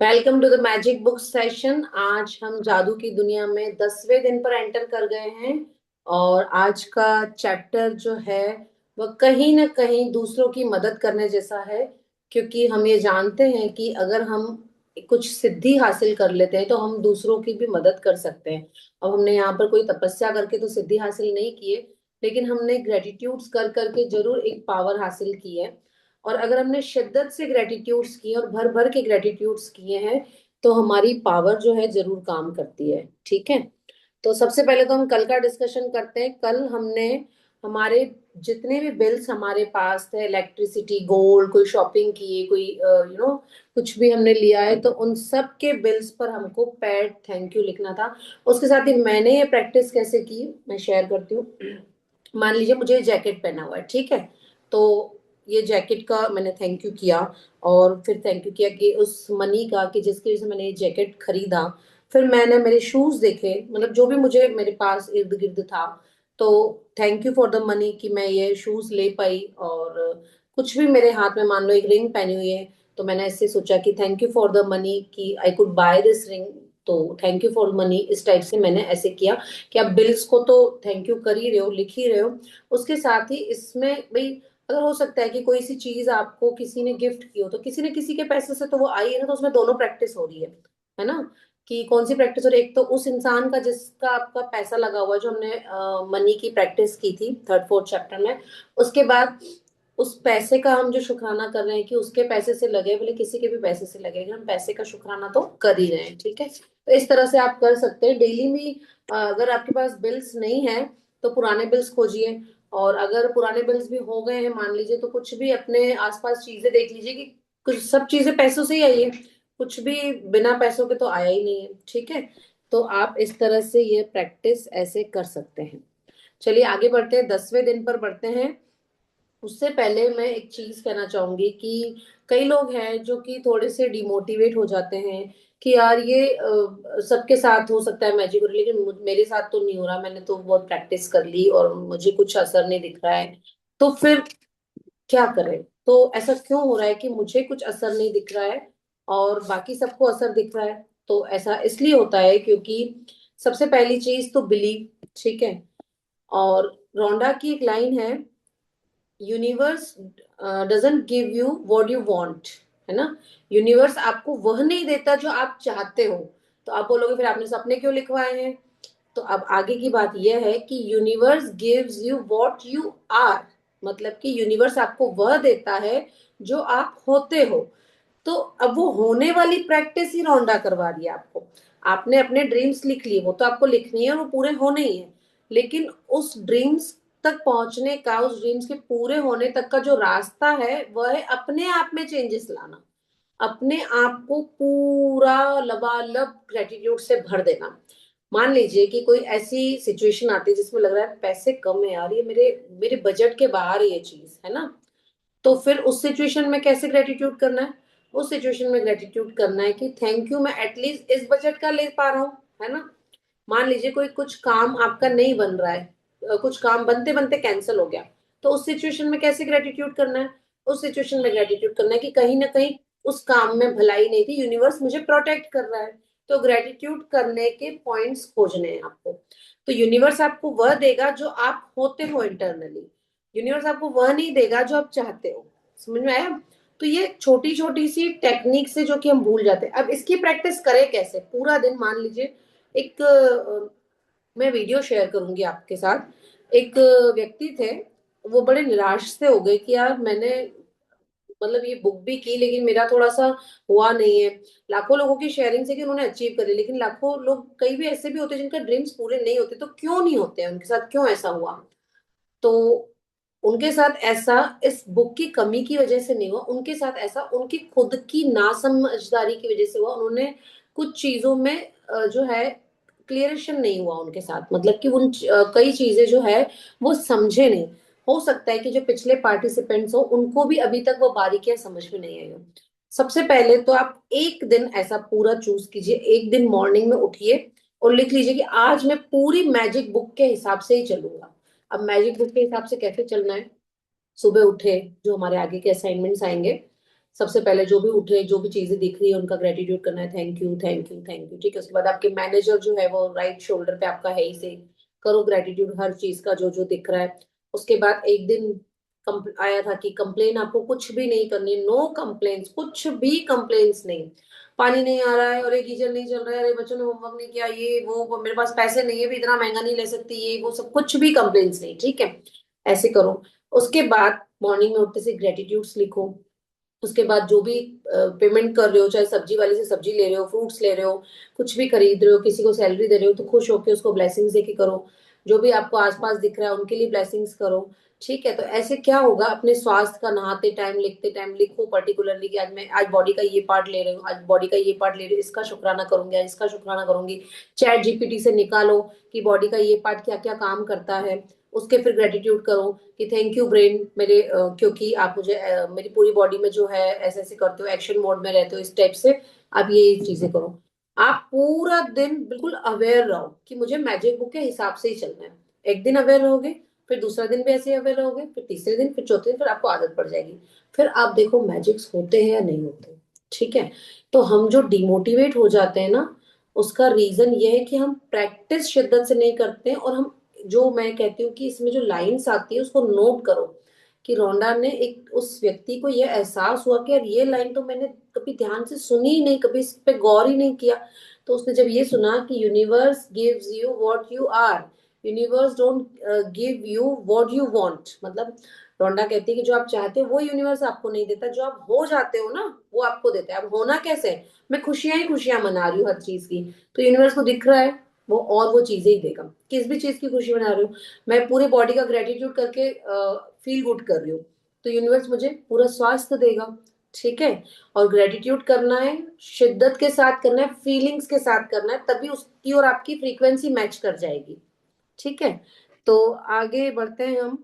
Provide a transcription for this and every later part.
Welcome to the magic book session. आज हम जादू की दुनिया में 10वें दिन पर एंटर कर गए हैं। और आज का चैप्टर जो है वह कहीं ना कहीं दूसरों की मदद करने जैसा है। क्योंकि हम ये जानते हैं कि अगर हम कुछ सिद्धि हासिल कर लेते हैं तो हम दूसरों की भी मदद कर सकते हैं। अब हमने यहाँ पर कोई तपस्या करके तो सिद्धि हासिल नहीं की है, लेकिन हमने ग्रेटिट्यूड्स कर करके जरूर एक पावर हासिल की है। और अगर हमने शिद्दत से ग्रेटिट्यूड्स किए और भर भर के ग्रेटिट्यूड्स किए हैं तो हमारी पावर जो है जरूर काम करती है। ठीक है, तो सबसे पहले तो हम कल का डिस्कशन करते हैं। कल हमने हमारे जितने भी बिल्स हमारे पास थे, इलेक्ट्रिसिटी, गोल्ड, कोई शॉपिंग की, कोई कुछ भी हमने लिया है, तो उन सब के बिल्स पर हमको पैड थैंक यू लिखना था। उसके साथ ही मैंने ये प्रैक्टिस कैसे की मैं शेयर करती हूँ। मान लीजिए मुझे जैकेट पहना हुआ है, ठीक है, तो ये जैकेट का मैंने थैंक यू किया। और फिर थैंक यू किया कि उस मनी का कि जिसकी वजह से मैंने ये जैकेट खरीदा। फिर मैंने मेरे शूज देखे, मतलब जो भी मुझे मेरे पास इर्द गिर्द था, तो thank you for the money कि मैं ये शूज ले पाई। और कुछ भी मेरे हाथ में, मान लो एक रिंग पहनी हुई है, तो मैंने ऐसे सोचा कि thank you for the money कि I could buy this ring. तो थैंक यू फॉर मनी इस टाइप से मैंने ऐसे किया कि आप बिल्स को तो थैंक यू कर ही रहे हो, लिख ही रहे हो। उसके साथ ही इसमें भाई, अगर हो सकता है कि कोई सी चीज आपको किसी ने गिफ्ट की हो, तो किसी ने किसी के पैसे से तो वो आई है ना, तो उसमें दोनों प्रैक्टिस हो रही है ना। कि कौन सी प्रैक्टिस हो रही है, एक तो उस इंसान का जिसका आपका पैसा लगा हुआ है, जो हमने मनी की प्रैक्टिस की थी थर्ड फोर्थ चैप्टर में। उसके बाद उस पैसे का हम जो शुक्राना कर रहे हैं कि उसके पैसे से लगे, बोले किसी के भी पैसे से लगे, हम पैसे का शुक्राना तो कर ही रहे हैं। ठीक है, तो इस तरह से आप कर सकते हैं डेली में। अगर आपके पास बिल्स नहीं है तो पुराने बिल्स खोजिए। और अगर पुराने बिल्स भी हो गए हैं मान लीजिए, तो कुछ भी अपने आसपास चीजें देख लीजिए कि कुछ सब चीजें पैसों से ही आई है, कुछ भी बिना पैसों के तो आया ही नहीं है। ठीक है, तो आप इस तरह से ये प्रैक्टिस ऐसे कर सकते हैं। चलिए आगे बढ़ते हैं, 10वें दिन पर बढ़ते हैं। उससे पहले मैं एक चीज कहना चाहूंगी कि कई लोग हैं जो कि थोड़े से डिमोटिवेट हो जाते हैं कि यार ये सबके साथ हो सकता है मैजिक, लेकिन मेरे साथ तो नहीं हो रहा, मैंने तो बहुत प्रैक्टिस कर ली और मुझे कुछ असर नहीं दिख रहा है। तो फिर क्या करें? तो ऐसा क्यों हो रहा है कि मुझे कुछ असर नहीं दिख रहा है और बाकी सबको असर दिख रहा है? तो ऐसा इसलिए होता है क्योंकि सबसे पहली चीज तो बिलीव। ठीक है, और रोंडा की एक लाइन है, universe doesn't give you what you want, है ना। यूनिवर्स आपको वह नहीं देता जो आप चाहते हो। तो आप बोलोगे फिर आपने सपने क्यों लिखवाए हैं? तो अब आगे की बात यह है कि universe gives you what you are, मतलब कि यूनिवर्स आपको वह देता है जो आप होते हो। तो अब वो होने वाली प्रैक्टिस ही रौंडा करवा रही है आपको। आपने अपने ड्रीम्स लिख लिए, वो तो आपको लिखनी है और वो पूरे होने ही है। लेकिन उस ड्रीम्स तक पहुंचने का, उस ड्रीम्स के पूरे होने तक का जो रास्ता है वह है अपने आप में चेंजेस लाना, अपने आप को पूरा लबालब ग्रेटिट्यूड से भर देना। मान लीजिए कि कोई ऐसी सिचुएशन आती है जिसमें लग रहा है पैसे कम है यार, ये मेरे मेरे बजट के बाहर है ये चीज, है ना। तो फिर उस सिचुएशन में कैसे ग्रेटिट्यूड करना है? उस सिचुएशन में ग्रेटिट्यूड करना है कि थैंक यू, मैं एटलीस्ट इस बजट का ले पा रहा हूँ, है ना। मान लीजिए कोई कुछ काम आपका नहीं बन रहा है, कुछ काम बनते बनते कैंसिल हो गया, तो उस सिचुएशन में कैसे ग्रेटिट्यूड करना है? उस सिचुएशन में ग्रेटिट्यूड करना है कि कहीं ना कहीं उस काम में भलाई नहीं थी, यूनिवर्स मुझे प्रोटेक्ट कर रहा है। तो ग्रेटिट्यूड करने के पॉइंट्स खोजने हैं आपको। तो यूनिवर्स आपको वह देगा जो आप होते हो इंटरनली, यूनिवर्स आपको वह नहीं देगा जो आप चाहते हो। समझ में आया? तो ये छोटी छोटी सी टेक्निक से जो कि हम भूल जाते हैं। अब इसकी प्रैक्टिस करें कैसे? पूरा दिन मान लीजिए एक मैं वीडियो शेयर करूंगी आपके साथ। एक व्यक्ति थे, वो बड़े निराश से हो गए कि यार मैंने मतलब ये बुक भी की लेकिन मेरा थोड़ा सा हुआ नहीं है। लाखों लोगों की शेयरिंग से कि उन्होंने अचीव करी, लेकिन लाखों लोग कई भी ऐसे भी होते हैं जिनका ड्रीम्स पूरे नहीं होते। तो क्यों नहीं होते हैं उनके साथ, क्यों ऐसा हुआ? तो उनके साथ ऐसा इस बुक की कमी की वजह से नहीं हुआ, उनके साथ ऐसा उनकी खुद की नासमझदारी की वजह से हुआ। उन्होंने कुछ चीजों में जो है क्लियरेशन नहीं हुआ उनके साथ, मतलब कि कई चीजें जो है वो समझे नहीं। हो सकता है कि जो पिछले पार्टिसिपेंट्स हो उनको भी अभी तक वो बारीकियां समझ में नहीं आई हो। सबसे पहले तो आप एक दिन ऐसा पूरा चूज कीजिए, एक दिन मॉर्निंग में उठिए और लिख लीजिए कि आज मैं पूरी मैजिक बुक के हिसाब से ही चलूंगा। अब मैजिक बुक के हिसाब से कैसे चलना है? सुबह उठे, जो हमारे आगे के असाइनमेंट्स आएंगे, सबसे पहले जो भी उठ रहे, जो भी चीजें दिख रही है उनका ग्रेटिट्यूड करना है, thank you thank you thank you. ठीक है, उसके बाद आपके मैनेजर जो है वो राइट शोल्डर पे आपका है ही से, करो ग्रेटिट्यूड हर चीज का जो जो दिख रहा है। उसके बाद एक दिन आया था कि कंप्लेन आपको कुछ भी नहीं करनी, नो कंप्लेन्स, कुछ भी कंप्लेन्स नहीं। पानी नहीं आ रहा है और ये गीजर नहीं चल रहा है, अरे बच्चों ने होमवर्क नहीं किया, ये वो मेरे पास पैसे नहीं है, भी इतना महंगा नहीं ले सकती, ये वो सब कुछ भी कंप्लेन्स नहीं। ठीक है, ऐसे करो। उसके बाद मॉर्निंग में उठते से ग्रेटिट्यूड्स लिखो। उसके बाद जो भी पेमेंट कर रहे हो, चाहे सब्जी वाले से सब्जी ले रहे हो, फ्रूट्स ले रहे हो, कुछ भी खरीद रहे हो, किसी को सैलरी दे रहे हो, तो खुश होकर उसको ब्लेसिंग्स देके करो। जो भी आपको आसपास दिख रहा है उनके लिए ब्लेसिंग्स करो। ठीक है, तो ऐसे क्या होगा, अपने स्वास्थ्य का नहाते टाइम लिखते टाइम लिखो पर्टिकुलरली कि आज मैं, आज बॉडी का ये पार्ट ले रही हूँ, आज बॉडी का ये पार्ट ले रही हूँ, इसका शुक्राना करूंगी, आज इसका शुक्राना करूंगी। चैट जीपीटी से निकालो कि बॉडी का ये पार्ट क्या क्या काम करता है, उसके फिर ग्रेटिट्यूड करो कि थैंक यू ब्रेन मेरे, क्योंकि आप मुझे मेरी पूरी बॉडी में जो है ऐसे ऐसे करते हो, एक्शन मोड में रहते हो, इस टाइप से आप ये चीजें करो। आप पूरा दिन बिल्कुल अवेयर रहो कि मुझे मैजिक बुक के हिसाब से ही चलना है। एक दिन अवेयर रहोगे, फिर दूसरा दिन भी ऐसे ही अवेयर रहोगे, फिर तीसरे दिन, फिर चौथे दिन, फिर आपको आदत पड़ जाएगी। फिर आप देखो मैजिक्स होते हैं या नहीं होते। ठीक है, तो हम जो डिमोटिवेट हो जाते हैं ना, उसका रीजन ये है कि हम प्रैक्टिस शिद्दत से नहीं करते हैं। और हम, जो मैं कहती हूँ कि इसमें जो लाइंस आती है उसको नोट करो कि रोंडा ने एक, उस व्यक्ति को ये एहसास हुआ कि यार ये लाइन तो मैंने कभी ध्यान से सुनी ही नहीं, कभी इस पे गौर ही नहीं किया। तो उसने जब ये सुना कि universe gives you what you are, universe don't give you what you want, मतलब रोंडा कहती है कि जो आप चाहते हो वो यूनिवर्स आपको नहीं देता, जो आप हो जाते हो ना वो आपको देता है। अब होना कैसे है, मैं खुशियां ही खुशियां मना रही हूँ हर चीज की, तो यूनिवर्स को दिख रहा है वो, और वो चीजें ही देगा। किस भी चीज की खुशी मना रही हूँ, मैं पूरे बॉडी का ग्रेटिट्यूड करके फील गुड कर रही हूँ, तो यूनिवर्स मुझे पूरा स्वास्थ्य देगा। ठीक है, और ग्रेटिट्यूड करना है, शिद्दत के साथ करना है, फीलिंग्स के साथ करना है, तभी उसकी और आपकी फ्रीक्वेंसी मैच कर जाएगी। ठीक है, तो आगे बढ़ते हैं हम।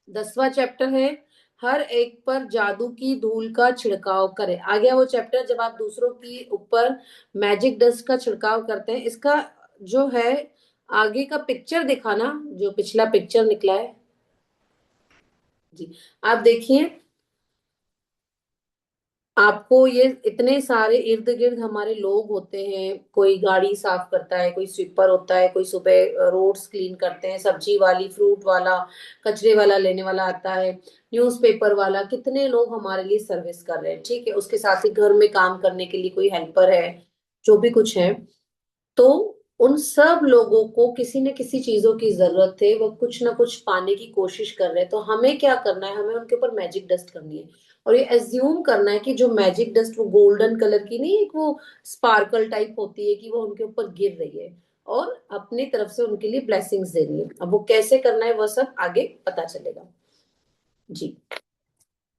10वां चैप्टर है, हर एक पर जादू की धूल का छिड़काव करें। आ गया वो चैप्टर जब आप दूसरों की ऊपर मैजिक डस्ट का छिड़काव करते हैं। इसका जो है आगे का पिक्चर दिखाना, जो पिछला पिक्चर निकला है जी, आप देखिए। आपको ये इतने सारे इर्द गिर्द हमारे लोग होते हैं, कोई गाड़ी साफ करता है, कोई स्वीपर होता है, कोई सुबह रोड्स क्लीन करते हैं, सब्जी वाली, फ्रूट वाला, कचरे वाला लेने वाला आता है, न्यूज़पेपर वाला, कितने लोग हमारे लिए सर्विस कर रहे हैं। ठीक है, उसके साथ ही घर में काम करने के लिए कोई हेल्पर है, जो भी कुछ है। तो उन सब लोगों को किसी न किसी चीजों की जरूरत है, वो कुछ ना कुछ पाने की कोशिश कर रहे हैं। तो हमें क्या करना है, हमें उनके ऊपर मैजिक डस्ट करनी है, और ये एज्यूम करना है कि जो मैजिक डस्ट वो गोल्डन कलर की नहीं, एक वो स्पार्कल टाइप होती है, कि वो उनके ऊपर गिर रही है और अपनी तरफ से उनके लिए ब्लेसिंग्स देनी है। अब वो कैसे करना है वो सब आगे पता चलेगा जी।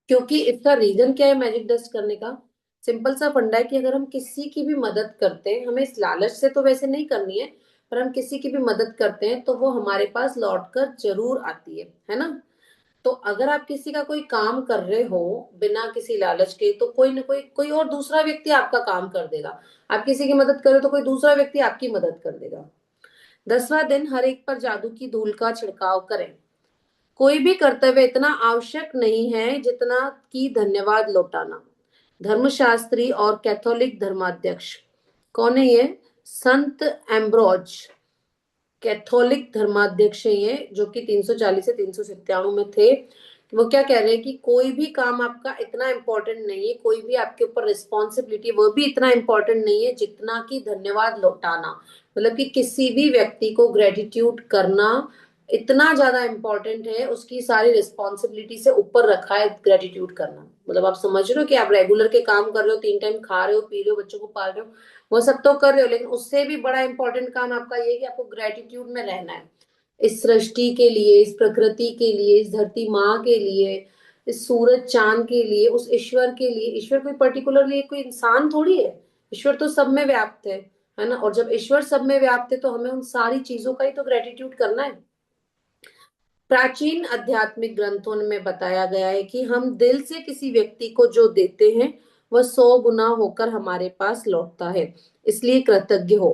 क्योंकि इसका रीजन क्या है मैजिक डस्ट करने का, सिंपल सा फंडा है कि अगर हम किसी की भी मदद करते हैं, हमें इस लालच से तो वैसे नहीं करनी है, पर हम किसी की भी मदद करते हैं तो वो हमारे पास लौट कर जरूर आती है ना। तो अगर आप किसी का कोई काम कर रहे हो बिना किसी लालच के, तो कोई ना कोई, कोई और दूसरा व्यक्ति आपका काम कर देगा। आप किसी की मदद करो तो कोई दूसरा व्यक्ति आपकी मदद कर देगा। 10वां दिन, हर एक पर जादू की धूल का छिड़काव करें। कोई भी कर्तव्य इतना आवश्यक नहीं है जितना कि धन्यवाद लौटाना। धर्मशास्त्री और कैथोलिक धर्माध्यक्ष, कौन है ये, संत एम्ब्रोज, कैथोलिक धर्माध्यक्ष है ये, जो कि 340 से 397 में थे। वो क्या कह रहे हैं कि कोई भी काम आपका इतना इम्पोर्टेंट नहीं है, कोई भी आपके ऊपर रिस्पॉन्सिबिलिटी वो भी इतना इम्पोर्टेंट नहीं है जितना कि धन्यवाद लौटाना। मतलब कि किसी भी व्यक्ति को ग्रेटिट्यूड करना इतना ज्यादा इम्पोर्टेंट है, उसकी सारी रिस्पॉन्सिबिलिटी से ऊपर रखा है ग्रेटिट्यूड करना। मतलब आप समझ रहे हो कि आप रेगुलर के काम कर रहे हो, 3 टाइम खा रहे हो, पी रहे हो, बच्चों को पाल रहे हो, वो सब तो कर रहे हो, लेकिन उससे भी बड़ा इंपॉर्टेंट काम आपका ये है कि आपको ग्रेटिट्यूड में रहना है, इस सृष्टि के लिए, इस प्रकृति के लिए, इस धरती माँ के लिए, इस सूरज चांद के लिए, उस ईश्वर के लिए। ईश्वर कोई पर्टिकुलरली कोई इंसान थोड़ी है, ईश्वर तो सब में व्याप्त है ना। और जब ईश्वर सब में व्याप्त है तो हमें उन सारी चीजों का ही तो ग्रेटिट्यूड करना है। प्राचीन आध्यात्मिक ग्रंथों में बताया गया है कि हम दिल से किसी व्यक्ति को जो देते हैं वह 100 गुना होकर हमारे पास लौटता है। इसलिए कृतज्ञ हो।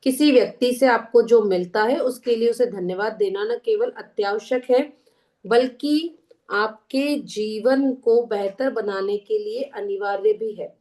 किसी व्यक्ति से आपको जो मिलता है उसके लिए उसे धन्यवाद देना न केवल अत्यावश्यक है, बल्कि आपके जीवन को बेहतर बनाने के लिए अनिवार्य भी है।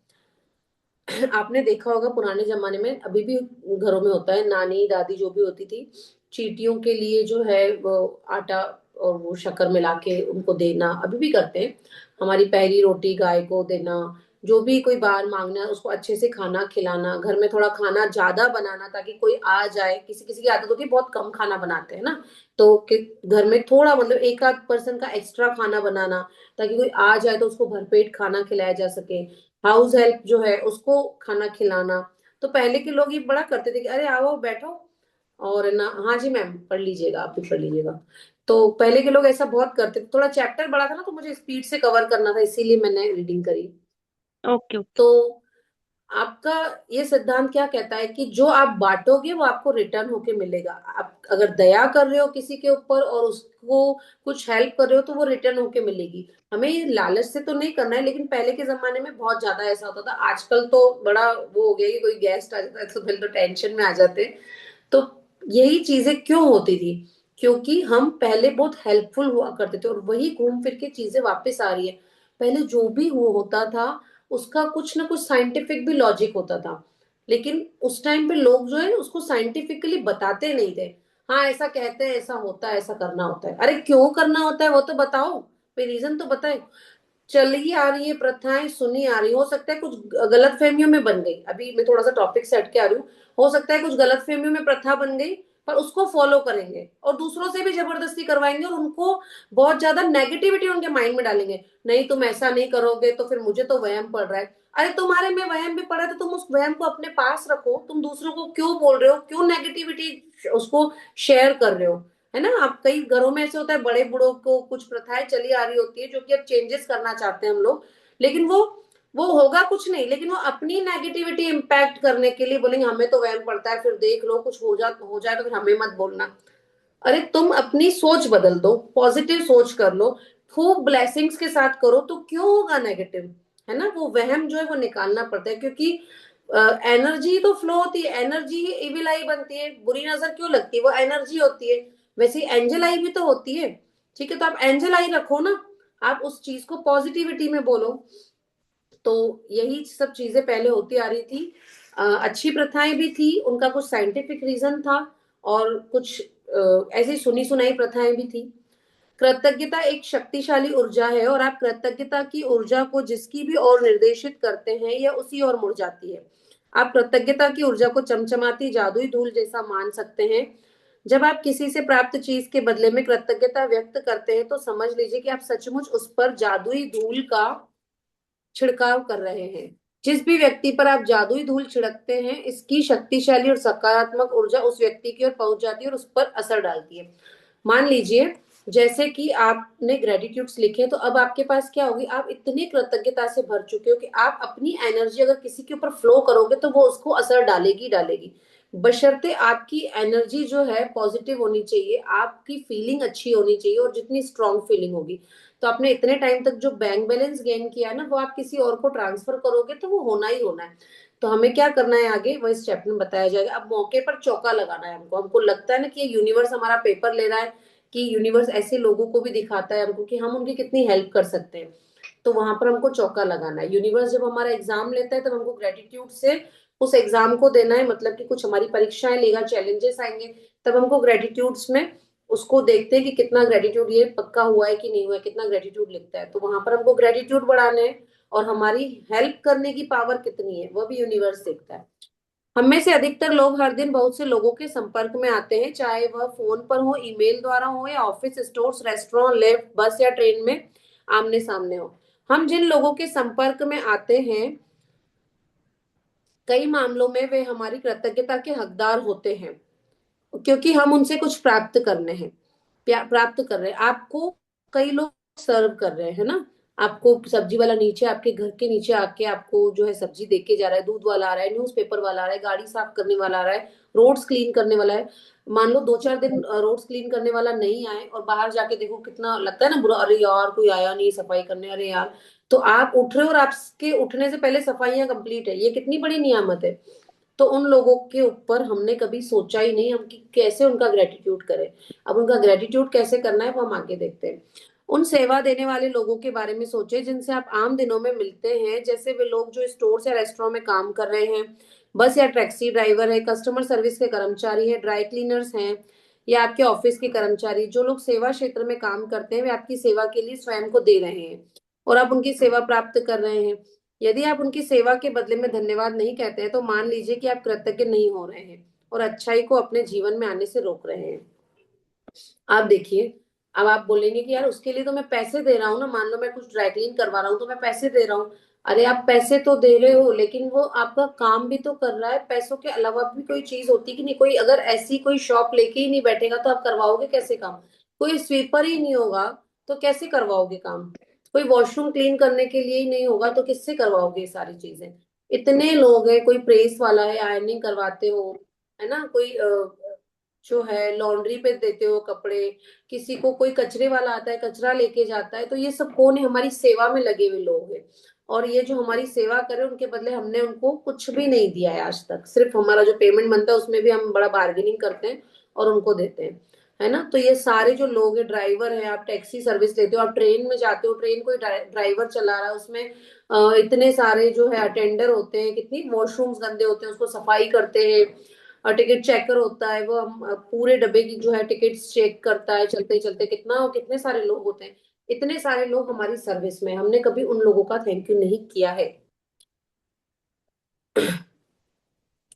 आपने देखा होगा पुराने जमाने में, अभी भी घरों में होता है, नानी दादी जो भी होती थी, चींटियों के लिए जो है वो आटा और वो शक्कर मिला के उनको देना, अभी भी करते हैं। हमारी पहली रोटी गाय को देना, जो भी कोई बाहर मांगना उसको अच्छे से खाना खिलाना, घर में थोड़ा खाना ज्यादा बनाना ताकि कोई आ जाए। किसी किसी की आदत होती है बहुत कम खाना बनाते हैं ना, तो कि घर में थोड़ा मतलब एक आध पर्सन का एक्स्ट्रा खाना बनाना ताकि कोई आ जाए तो उसको भरपेट खाना खिलाया जा सके। हाउस हेल्प जो है उसको खाना खिलाना। तो पहले के लोग ये बड़ा करते थे कि अरे आओ बैठो, और ना हाँ जी मैम पढ़ लीजिएगा, आप भी पढ़ लीजिएगा। तो पहले के लोग ऐसा बहुत करते थे। थोड़ा चैप्टर बड़ा था ना तो मुझे स्पीड से कवर करना था, इसीलिए मैंने रीडिंग करी। Okay okay. तो आपका ये सिद्धांत क्या कहता है कि जो आप बांटोगे वो आपको रिटर्न होके मिलेगा। आप अगर दया कर रहे हो किसी के ऊपर और उसको कुछ हेल्प कर रहे हो तो वो रिटर्न होके मिलेगी। हमें ये लालच से तो नहीं करना है, लेकिन पहले के जमाने में बहुत ज्यादा ऐसा होता था। आजकल तो बड़ा वो हो गया कि कोई गेस्ट आ जाता है तो पहले तो टेंशन में आ जाते हैं। तो यही चीजें क्यों होती थी? क्योंकि हम पहले बहुत हेल्पफुल हुआ करते थे और वही घूम फिर के चीजें वापस आ रही है। पहले जो भी वो होता था उसका कुछ ना कुछ साइंटिफिक भी लॉजिक होता था, लेकिन उस टाइम पे लोग जो है उसको साइंटिफिकली बताते नहीं थे। हाँ ऐसा कहते हैं, ऐसा होता है, ऐसा करना होता है। अरे क्यों करना होता है वो तो बताओ, कोई रीजन तो बताए। चली आ रही है प्रथाएं, सुनी आ रही, हो सकता है कुछ गलत फहमियों में बन गई। अभी मैं थोड़ा सा टॉपिक से हटके आ रही हूँ। हो सकता है कुछ गलत फहमियों में प्रथा बन गई, पर उसको फॉलो करेंगे और दूसरों से भी जबरदस्ती करवाएंगे और उनको बहुत ज्यादा नेगेटिविटी उनके माइंड में डालेंगे। नहीं तुम ऐसा नहीं करोगे तो फिर मुझे तो वहम पड़ रहा है। अरे तुम्हारे में वहम भी पड़ा है तो तुम उस वहम को अपने पास रखो। तुम दूसरों को क्यों बोल रहे हो, क्यों नेगेटिविटी उसको शेयर कर रहे हो? है ना। आप कई घरों में ऐसे होता है, बड़े बूढ़ों को कुछ प्रथाएं चली आ रही होती है जो कि अब चेंजेस करना चाहते हैं हम लोग, लेकिन वो होगा कुछ नहीं, लेकिन वो अपनी नेगेटिविटी इम्पैक्ट करने के लिए बोलेंगे हमें तो वहम पड़ता है, फिर देख लो कुछ हो जाए तो फिर हमें मत बोलना। अरे तुम अपनी सोच बदल दो, पॉजिटिव सोच कर लो, खूब ब्लेसिंग्स के साथ करो, तो क्यों होगा नेगेटिव? है ना। वो वहम जो है वो निकालना पड़ता है, क्योंकि एनर्जी तो फ्लो होती है। एनर्जी ही इविल आई बनती है, बुरी नजर क्यों लगती है, वो एनर्जी होती है। वैसे एंजल आई भी तो होती है। ठीक है, तो आप एंजल आई रखो ना, आप उस चीज को पॉजिटिविटी में बोलो। तो यही सब चीजें पहले होती आ रही थी। अच्छी प्रथाएं भी थी, उनका कुछ साइंटिफिक रीजन था, और कुछ ऐसी सुनी सुनाई प्रथाएं भी थी। कृतज्ञता एक शक्तिशाली ऊर्जा है, और आप कृतज्ञता की ऊर्जा को जिसकी भी ओर निर्देशित करते हैं यह उसी ओर मुड़ जाती है। आप कृतज्ञता की ऊर्जा को चमचमाती जादुई धूल जैसा मान सकते हैं। जब आप किसी से प्राप्त चीज के बदले में कृतज्ञता व्यक्त करते हैं तो समझ लीजिए कि आप सचमुच उस पर जादुई धूल का छिड़काव कर रहे हैं। जिस भी व्यक्ति पर आप जादुई धूल छिड़कते हैं इसकी शक्तिशाली और सकारात्मक ऊर्जा उस व्यक्ति की ओर पहुंच जाती है और उस पर असर डालती है। मान लीजिए जैसे कि आपने ग्रेटिट्यूड्स लिखे, तो अब आपके पास क्या होगी, आप इतनी कृतज्ञता से भर चुके हो कि आप अपनी एनर्जी अगर किसी के ऊपर फ्लो करोगे तो वो उसको असर डालेगी डालेगी। बशर्ते आपकी एनर्जी जो है पॉजिटिव होनी चाहिए, आपकी फीलिंग अच्छी होनी चाहिए, और जितनी स्ट्रांग फीलिंग होगी तो आपने इतने टाइम तक जो बैंक बैलेंस गेन किया है ना वो आप किसी और को ट्रांसफर करोगे तो वो होना ही होना है। तो हमें क्या करना है आगे वो इस चैप्टर में बताया जाएगा। अब मौके पर चौका लगाना है हमको। हमको लगता है ना कि ये यूनिवर्स हमारा पेपर ले रहा है, कि यूनिवर्स ऐसे लोगों को भी दिखाता है हमको कि हम उनकी कितनी हेल्प कर सकते हैं, तो वहां पर हमको चौका लगाना है। यूनिवर्स जब हमारा एग्जाम लेता है तब हमको ग्रेटिट्यूड से उस एग्जाम को देना है। मतलब कि कुछ हमारी परीक्षाएं लेगा, चैलेंजेस आएंगे, तब हमको ग्रेटिट्यूड्स में उसको देखते हैं कि कितना ग्रेटिट्यूड ये पक्का हुआ है कि नहीं हुआ है, कितना ग्रेटिट्यूड लिखता है। तो वहां पर हमको ग्रेटिट्यूड बढ़ाने हैं, और हमारी हेल्प करने की पावर कितनी है वह भी यूनिवर्स देखता है। हम में से अधिकतर लोग हर दिन बहुत से लोगों के संपर्क में आते हैं, चाहे वह फोन पर हो, ईमेल द्वारा हो, या ऑफिस, स्टोर्स, रेस्टोरेंट, लिफ्ट, बस या ट्रेन में आमने सामने हो। हम जिन लोगों के संपर्क में आते हैं कई मामलों में वे हमारी कृतज्ञता के हकदार होते हैं, क्योंकि हम उनसे कुछ प्राप्त करने हैं, प्राप्त कर रहे हैं। आपको कई लोग सर्व कर रहे हैं ना। आपको सब्जी वाला नीचे आपके घर के नीचे आके आपको जो है सब्जी दे के जा रहा है, दूध वाला आ रहा है, न्यूज़पेपर वाला आ रहा है, गाड़ी साफ करने वाला आ रहा है, रोड्स क्लीन करने वाला है। मान लो 2-4 दिन रोड्स क्लीन करने वाला नहीं आए और बाहर जाके देखो, कितना लगता है ना बुरा, अरे यार कोई आया नहीं सफाई करने, अरे यार। तो आप उठ रहे हो और आपके उठने से पहले सफाइयां कंप्लीट है, ये कितनी बड़ी नियामत है। तो उन लोगों के ऊपर हमने कभी सोचा ही नहीं हम कि कैसे उनका ग्रेटिट्यूड करें। अब उनका ग्रेटिट्यूड कैसे करना है वो हम आगे देखते हैं। उन सेवा देने वाले लोगों के बारे में सोचे जिनसे आप आम दिनों में मिलते हैं, जैसे वे लोग जो स्टोर या रेस्टोरेंट में काम कर रहे हैं, बस या टैक्सी ड्राइवर है, कस्टमर सर्विस के कर्मचारी हैं, ड्राई क्लीनर्स हैं, या आपके ऑफिस के कर्मचारी। जो लोग सेवा क्षेत्र में काम करते हैं वे आपकी सेवा के लिए स्वयं को दे रहे हैं और आप उनकी सेवा प्राप्त कर रहे हैं। यदि आप उनकी सेवा के बदले में धन्यवाद नहीं कहते हैं तो मान लीजिए कि आप कृतज्ञ नहीं हो रहे हैं और अच्छाई को अपने जीवन में आने से रोक रहे हैं। आप देखिए, अब आप बोलेंगे कि यार उसके लिए तो मैं पैसे दे रहा हूँ ना, मान लो मैं कुछ ड्राई क्लीन करवा रहा हूँ तो मैं पैसे दे रहा हूँ। अरे आप पैसे तो दे रहे हो लेकिन वो आपका काम भी तो कर रहा है। पैसों के अलावा भी कोई चीज होती है कि नहीं? कोई अगर ऐसी कोई शॉप लेके ही नहीं बैठेगा तो आप करवाओगे कैसे काम? कोई स्वीपर ही नहीं होगा तो कैसे करवाओगे काम? कोई वॉशरूम क्लीन करने के लिए ही नहीं होगा तो किससे करवाओगे ये सारी चीजें? इतने लोग हैं, कोई प्रेस वाला है, आयरनिंग करवाते हो, है ना, कोई जो है लॉन्ड्री पे देते हो कपड़े, किसी को कोई कचरे वाला आता है कचरा लेके जाता है, तो ये सब कौन है? हमारी सेवा में लगे हुए लोग हैं। और ये जो हमारी सेवा करे उनके बदले हमने उनको कुछ भी नहीं दिया है आज तक। सिर्फ हमारा जो पेमेंट बनता है उसमें भी हम बड़ा बार्गेनिंग करते हैं और उनको देते हैं, है ना। तो ये सारे जो लोग हैं, ड्राइवर है, आप टैक्सी सर्विस लेते हो, आप ट्रेन में जाते हो, ट्रेन कोई ड्राइवर चला रहा है, उसमें इतने सारे जो है अटेंडर होते हैं, कितनी वॉशरूम्स गंदे होते हैं, उसको सफाई करते हैं। और टिकट चेकर होता है, वो पूरे डब्बे की जो है टिकट्स चेक करता है चलते चलते। कितना कितने सारे लोग होते हैं, इतने सारे लोग हमारी सर्विस में, हमने कभी उन लोगों का थैंक यू नहीं किया है।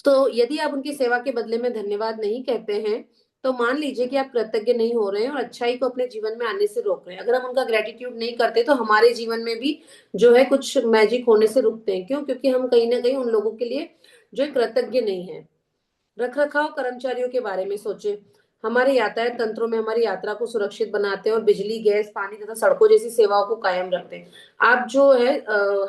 तो यदि आप उनकी सेवा के बदले में धन्यवाद नहीं कहते हैं तो मान लीजिए कि आप कृतज्ञ नहीं हो रहे हैं और अच्छाई को अपने जीवन में आने से रोक रहे हैं। अगर हम उनका ग्रेटिट्यूड नहीं करते तो हमारे जीवन में भी जो है कुछ मैजिक होने से रुकते हैं। क्यों? क्योंकि हम कहीं ना कहीं उन लोगों के लिए जो है कृतज्ञ नहीं है। रखरखाव कर्मचारियों के बारे में सोचें। हमारे यातायात तंत्रों में हमारी यात्रा को सुरक्षित बनाते हैं और बिजली, गैस, पानी तथा सड़कों जैसी सेवाओं को कायम रखते हैं। आप जो है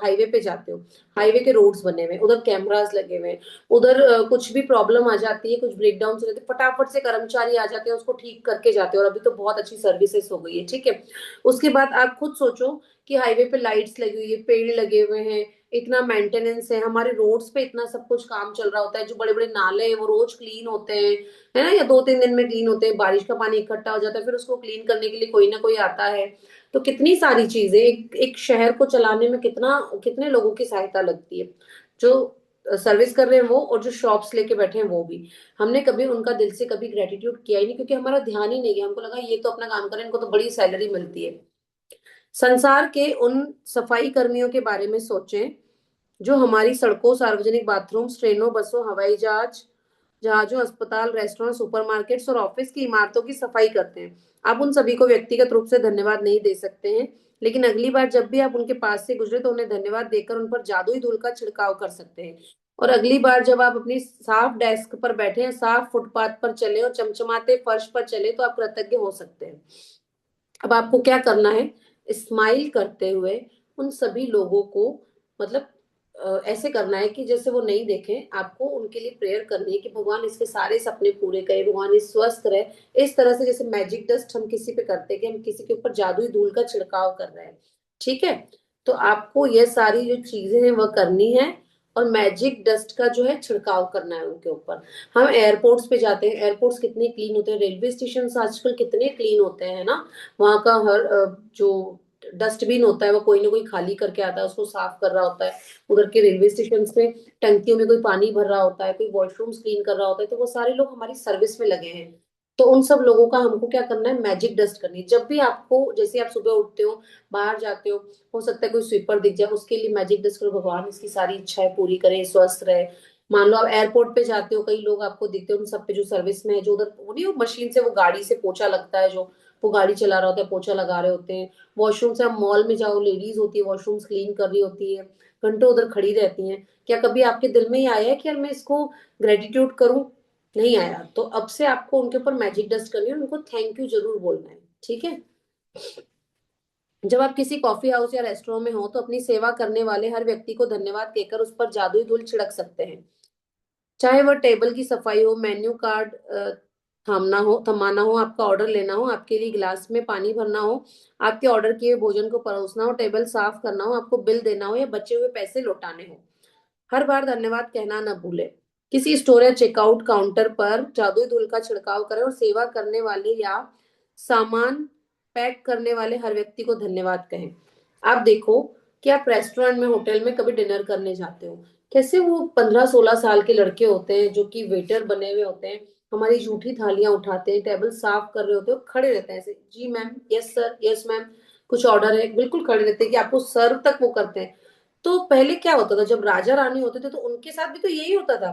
हाईवे पे जाते हो, हाईवे के रोड्स बने हुए हैं, उधर कैमरास लगे हुए हैं, उधर कुछ भी प्रॉब्लम आ जाती है, कुछ ब्रेकडाउन हो जाते हैं, फटाफट से कर्मचारी आ जाते हैं, उसको ठीक करके जाते हैं। और अभी तो बहुत अच्छी सर्विसेज हो गई है, ठीक है। उसके बाद आप खुद सोचो कि हाईवे पे लाइट्स लगी हुई है, पेड़ लगे हुए हैं, इतना मेंटेनेंस है, हमारे रोड्स पे इतना सब कुछ काम चल रहा होता है, जो बड़े बड़े नाले हैं वो रोज क्लीन होते हैं, है ना, या 2-3 दिन में क्लीन होते हैं। बारिश का पानी इकट्ठा हो जाता है, फिर उसको क्लीन करने के लिए कोई ना कोई आता है। तो कितनी सारी चीजें, एक शहर को चलाने में कितना कितने लोगों की सहायता लगती है, जो सर्विस कर रहे हैं वो और जो शॉप्स लेके बैठे हैं वो भी। हमने कभी उनका दिल से कभी ग्रेटिट्यूड किया ही नहीं, क्योंकि हमारा ध्यान ही नहीं है। हमको लगा ये तो अपना काम करें, इनको तो बड़ी सैलरी मिलती है। संसार के उन सफाई कर्मियों के बारे में सोचें जो हमारी सड़कों, सार्वजनिक बाथरूम, ट्रेनों, बसों, हवाई जहाज जहाजों, अस्पताल, रेस्टोरेंट, सुपरमार्केट्स और ऑफिस की इमारतों की सफाई करते हैं। आप उन सभी को व्यक्तिगत रूप से धन्यवाद नहीं दे सकते हैं, लेकिन अगली बार जब भी आप उनके पास से गुजरे तो उन्हें धन्यवाद देकर उन पर जादुई धूल का छिड़काव कर सकते हैं। और अगली बार जब आप अपनी साफ डेस्क पर बैठे हैं, साफ फुटपाथ पर चले और चमचमाते फर्श पर चले तो आप कृतज्ञ हो सकते हैं। अब आपको क्या करना है? स्माइल करते हुए उन सभी लोगों को, मतलब ऐसे करना है कि जैसे वो नहीं देखें। आपको उनके लिए प्रेयर करनी है कि भगवान इसके सारे सपने पूरे करे, भगवान इस स्वस्थ रहे। इस तरह से जैसे मैजिक डस्ट हम किसी पे करते हैं कि हम किसी के ऊपर जादुई धूल का छिड़काव कर रहे हैं, ठीक है। तो आपको ये सारी जो चीजें हैं वह करनी है और मैजिक डस्ट का जो है छिड़काव करना है उनके ऊपर। हम एयरपोर्ट्स पे जाते हैं, एयरपोर्ट्स कितने क्लीन होते हैं, रेलवे स्टेशन आजकल कितने क्लीन होते हैं ना। वहां का हर जो डस्टबिन होता है वो कोई ना कोई खाली करके आता है, उसको साफ कर रहा होता है। उधर के रेलवे स्टेशन पे टंकियों में कोई पानी भर रहा होता है, कोई वॉशरूम्स क्लीन कर रहा होता है। तो वो सारे लोग हमारी सर्विस में लगे हैं। तो उन सब लोगों का हमको क्या करना है? मैजिक डस्ट करनी है। जब भी आपको, जैसे आप सुबह उठते बाहर जाते हो सकता है कोई स्वीपर दिख जाए, उसके लिए मैजिक डस्ट करो, भगवान इसकी सारी इच्छाएं पूरी करें, स्वस्थ रहे। मान लो आप एयरपोर्ट पे जाते हो, कई लोग आपको दिखते हैं, उन सब पे जो सर्विस में है, जो उधर वो नहीं, वो मशीन से वो गाड़ी से पोछा लगता है, जो वो गाड़ी चला रहा होता है, पोछा लगा रहे होते हैं। वॉशरूम से आप मॉल में जाओ, लेडीज होती है वॉशरूम्स क्लीन कर रही होती है, घंटों उधर खड़ी रहती हैं। क्या कभी आपके दिल में ही आया है कि यार मैं इसको ग्रेटिट्यूड करूं? नहीं आया। तो अब से आपको उनके ऊपर मैजिक डस्ट करनी है और उनको थैंक यू जरूर बोलना है, ठीक है। जब आप किसी कॉफी हाउस या रेस्टोरेंट में हो तो अपनी सेवा करने वाले हर व्यक्ति को धन्यवाद कहकर उस पर जादुई धूल छिड़क सकते हैं। चाहे वह टेबल की सफाई हो, मेन्यू कार्ड थमाना हो, आपका ऑर्डर लेना हो, आपके लिए गिलास में पानी भरना हो, आपके ऑर्डर किए हुए भोजन को परोसना हो, टेबल साफ करना हो, आपको बिल देना हो या बचे हुए पैसे लौटाने हो, हर बार धन्यवाद कहना न भूले। किसी स्टोर या चेकआउट काउंटर पर जादुई धूल का छिड़काव करें और सेवा करने वाले या सामान पैक करने वाले हर व्यक्ति को धन्यवाद कहें। आप देखो कि आप रेस्टोरेंट में, होटल में कभी डिनर करने जाते हो, कैसे वो 15-16 साल के लड़के होते हैं जो कि वेटर बने हुए होते हैं, हमारी जूठी थालियां उठाते हैं, टेबल साफ कर रहे होते हैं, खड़े रहते हैं ऐसे, जी ma'am, yes sir, yes ma'am, कुछ ऑर्डर है, बिल्कुल खड़े रहते हैं कि आपको सर्व तक वो करते हैं। तो पहले क्या होता था, जब राजा रानी होते थे तो उनके साथ भी तो यही होता था।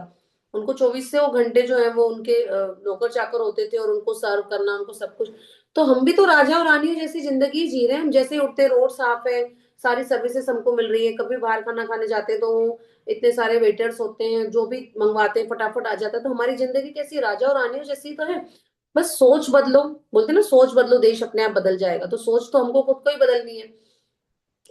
उनको 24 से वो घंटे जो है वो उनके नौकर चाकर होते थे और उनको सर्व करना, उनको सब कुछ। तो हम भी तो राजा और रानियों जैसी जिंदगी जी रहे हैं। हम जैसे उठते, रोड साफ है, सारी सर्विसेज हमको मिल रही है, कभी बाहर खाना खाने जाते हैं तो इतने सारे वेटर्स होते हैं, जो भी मंगवाते हैं फटाफट आ जाता है। तो हमारी जिंदगी कैसी, राजा और रानियों जैसी तो है। बस सोच बदलो, बोलते हैं ना, सोच बदलो देश अपने आप बदल जाएगा। तो सोच तो हमको खुद को ही बदलनी है।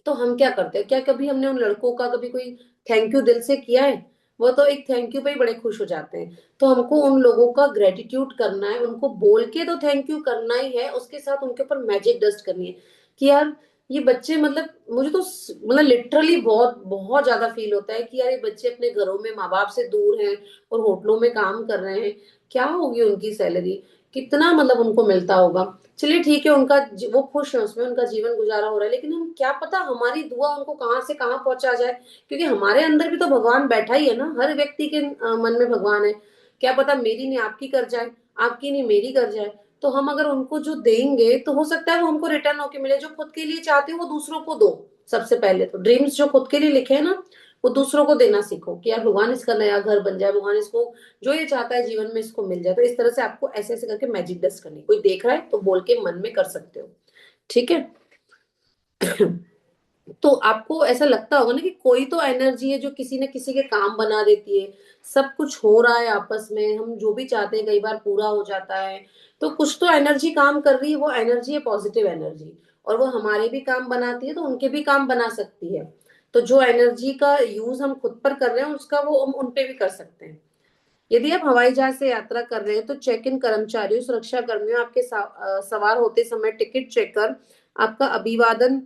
तो हम क्या करते हैं, क्या कभी हमने उन लड़कों का कभी कोई थैंक यू दिल से किया है? वो तो एक थैंक यू पे ही बड़े खुश हो जाते हैं। तो हमको उन लोगों का ग्रेटिट्यूड करना है, उनको बोल के तो थैंक यू करना ही है, उसके साथ उनके ऊपर मैजिक डस्ट करनी है कि यार ये बच्चे, मतलब मुझे तो मतलब लिटरली बहुत बहुत ज्यादा फील होता है कि यार ये बच्चे अपने घरों में माँ बाप से दूर हैं और होटलों में काम कर रहे हैं। क्या होगी उनकी सैलरी, कितना मतलब उनको मिलता होगा। चलिए ठीक है, उनका वो खुश है उसमें, उनका जीवन गुजारा हो रहा है, लेकिन हम क्या पता हमारी दुआ उनको कहाँ से कहाँ पहुंचा जाए। क्योंकि हमारे अंदर भी तो भगवान बैठा ही है ना, हर व्यक्ति के मन में भगवान है। क्या पता मेरी नहीं आपकी कर जाए, आपकी नहीं मेरी कर जाए। तो हम अगर उनको जो देंगे तो हो सकता है वो हमको रिटर्न होके मिले। जो खुद के लिए चाहते हो वो दूसरों को दो। सबसे पहले तो ड्रीम्स जो खुद के लिए लिखे हैं ना, वो दूसरों को देना सीखो कि यार भगवान इसका नया घर बन जाए, भगवान इसको जो ये चाहता है जीवन में इसको मिल जाए। तो इस तरह से आपको ऐसे ऐसे करके मैजिक डस्ट करनी, कोई देख रहा है तो बोल के मन में कर सकते हो। ठीक है। तो आपको ऐसा लगता होगा ना कि कोई तो एनर्जी है जो किसी न किसी के काम बना देती है। सब कुछ हो रहा है आपस में, हम जो भी चाहते हैं कई बार पूरा हो जाता है। तो कुछ तो एनर्जी काम कर रही है, वो एनर्जी है पॉजिटिव एनर्जी। और वो हमारे भी काम बनाती है तो उनके भी काम बना सकती है। तो जो एनर्जी का यूज हम खुद पर कर रहे हैं उसका वो हम उन पे भी कर सकते हैं। यदि आप हवाई जहाज से यात्रा कर रहे हैं तो चेक इन कर्मचारियों, सुरक्षा कर्मियों, आपके सवार होते समय टिकट चेकर आपका अभिवादन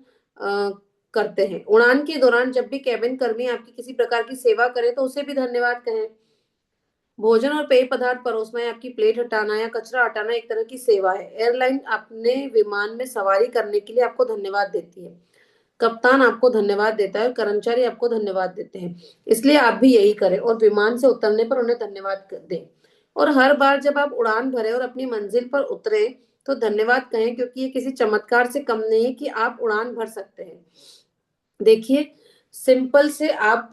करते हैं। उड़ान के दौरान जब भी कैबिन कर्मी आपकी किसी प्रकार की सेवा करे तो उसे भी धन्यवाद कहें। भोजन और पेय पदार्थ परोसना या आपकी प्लेट हटाना या कचरा हटाना एक तरह की सेवा है। एयरलाइन अपने विमान में सवारी करने के लिए आपको धन्यवाद देती है। कप्तान आपको धन्यवाद देता है और कर्मचारी आपको धन्यवाद देते हैं। इसलिए आप भी यही करें और विमान से उतरने पर उन्हें धन्यवाद दें। और हर बार जब आप उड़ान भरें और अपनी मंजिल पर उतरे तो धन्यवाद कहें, क्योंकि ये किसी चमत्कार से कम नहीं है कि आप उड़ान भर सकते हैं। देखिए, सिंपल से आप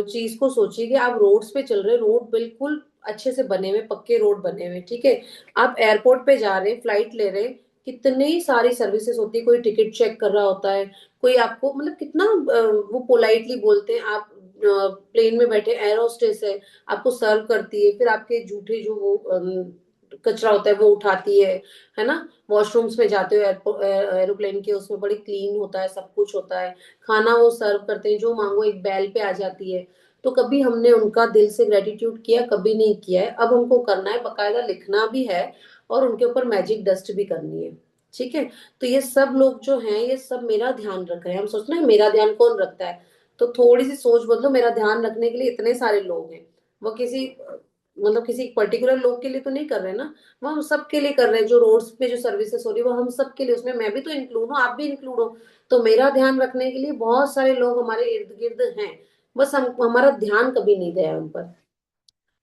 चीज को सोचिए कि आप रोड्स पे चल रहे, रोड बिल्कुल अच्छे से बने हुए, पक्के रोड बने हुए, ठीक है। आप एयरपोर्ट पे जा रहे, फ्लाइट ले रहे, कितनी सारी सर्विसेज होती है। कोई टिकट चेक कर रहा होता है, कोई आपको मतलब कितना वो पोलाइटली बोलते हैं। आप प्लेन में बैठे, एयर होस्टेस है, आपको सर्व करती है, फिर आपके जूठे जो वो कचरा होता है वो उठाती है ना। वॉशरूम्स में जाते हो एरोप्लेन के, उसमें बड़ी क्लीन होता है, सब कुछ होता है। खाना वो सर्व करते हैं, जो मांगो एक बैल पे आ जाती है। तो कभी हमने उनका दिल से ग्रेटिट्यूड किया? कभी नहीं किया है। अब हमको करना है, बकायदा लिखना भी है और उनके ऊपर मैजिक डस्ट भी करनी है। ठीक है। तो ये सब लोग जो हैं ये सब मेरा ध्यान रख रहे हैं। हम सोचना है मेरा ध्यान कौन रखता है, तो थोड़ी सी सोच बदलो। मेरा ध्यान रखने के लिए इतने सारे लोग हैं। वो किसी मतलब किसी पर्टिकुलर लोग के लिए तो नहीं कर रहे ना, वो हम सब के लिए कर रहे हैं। जो रोड्स पे जो सर्विसेज हो रही है वो हम सब के लिए, उसमें मैं भी तो इंक्लूड हूँ, आप भी इंक्लूड हो। तो मेरा ध्यान रखने के लिए बहुत सारे लोग हमारे इर्द गिर्द हैं। बस हम हमारा ध्यान कभी नहीं गया उन पर।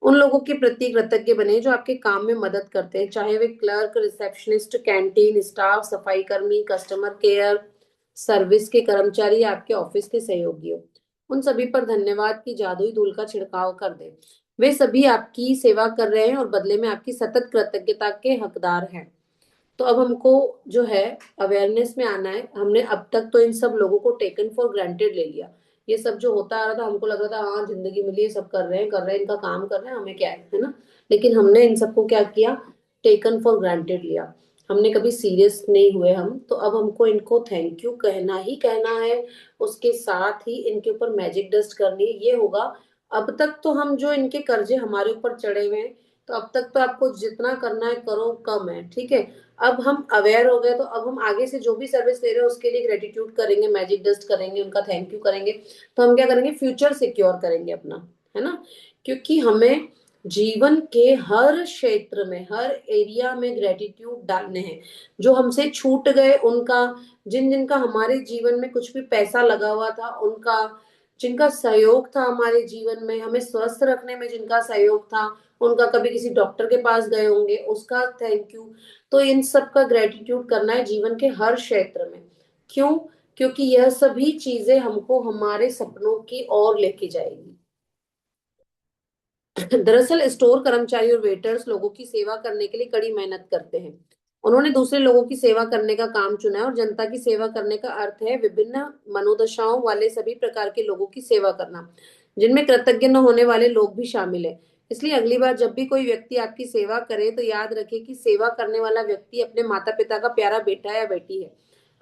उन लोगों के प्रति कृतज्ञ बने जो आपके काम में मदद करते हैं, चाहे वे क्लर्क, रिसेप्शनिस्ट, कैंटीन स्टाफ, सफाई कर्मी, कस्टमर केयर सर्विस के कर्मचारी या आपके ऑफिस के सहयोगी हो। उन सभी पर धन्यवाद की जादुई धूल का छिड़काव कर दें। वे सभी आपकी सेवा कर रहे हैं और बदले में आपकी सतत कृतज्ञता के हकदार हैं। तो अब हमको जो है अवेयरनेस में आना है। हमने अब तक तो इन सब लोगों को टेकन फॉर ग्रांटेड ले लिया। ये सब जो होता आ रहा था हमको लग रहा था हाँ जिंदगी मिली है, सब कर रहे हैं, इनका काम कर रहे हैं, हमें क्या है ना। लेकिन हमने इन सबको क्या किया, टेकन फॉर ग्रांटेड लिया। हमने कभी सीरियस नहीं हुए हम। तो अब हमको इनको थैंक यू कहना ही कहना है। उसके साथ ही इनके ऊपर मैजिक डस्ट करनी है, ये होगा। अब तक तो हम जो इनके कर्जे हमारे ऊपर चढ़े हुए हैं, तो अब तक तो आपको जितना करना है करो, कम है, ठीक है। अब हम अवेयर हो गए तो अब हम आगे से जो भी सर्विस ले रहे हैं उसके लिए ग्रेटिट्यूड करेंगे, मैजिक डस्ट करेंगे, उनका थैंक यू करेंगे। तो हम क्या करेंगे, फ्यूचर सिक्योर करेंगे अपना, है ना। क्योंकि हमें जीवन के हर क्षेत्र में, हर एरिया में ग्रेटिट्यूड डालने हैं। जो हमसे छूट गए उनका, जिन जिनका हमारे जीवन में कुछ भी पैसा लगा हुआ था उनका, जिनका सहयोग था हमारे जीवन में, हमें स्वस्थ रखने में जिनका सहयोग था उनका, कभी किसी डॉक्टर के पास गए होंगे उसका थैंक यू। तो इन सब का ग्रेटिट्यूड करना है जीवन के हर क्षेत्र में। क्यों? क्योंकि यह सभी चीजें हमको हमारे सपनों की ओर लेके जाएगी। दरअसल स्टोर कर्मचारी और वेटर्स लोगों की सेवा करने के लिए कड़ी मेहनत करते हैं। उन्होंने दूसरे लोगों की सेवा करने का काम चुना है, और जनता की सेवा करने का अर्थ है विभिन्न मनोदशाओं वाले सभी प्रकार के लोगों की सेवा करना, जिनमें कृतज्ञ न होने वाले लोग भी शामिल है। इसलिए अगली बार जब भी कोई व्यक्ति आपकी सेवा करे तो याद रखे कि सेवा करने वाला व्यक्ति अपने माता पिता का प्यारा बेटा या बेटी है,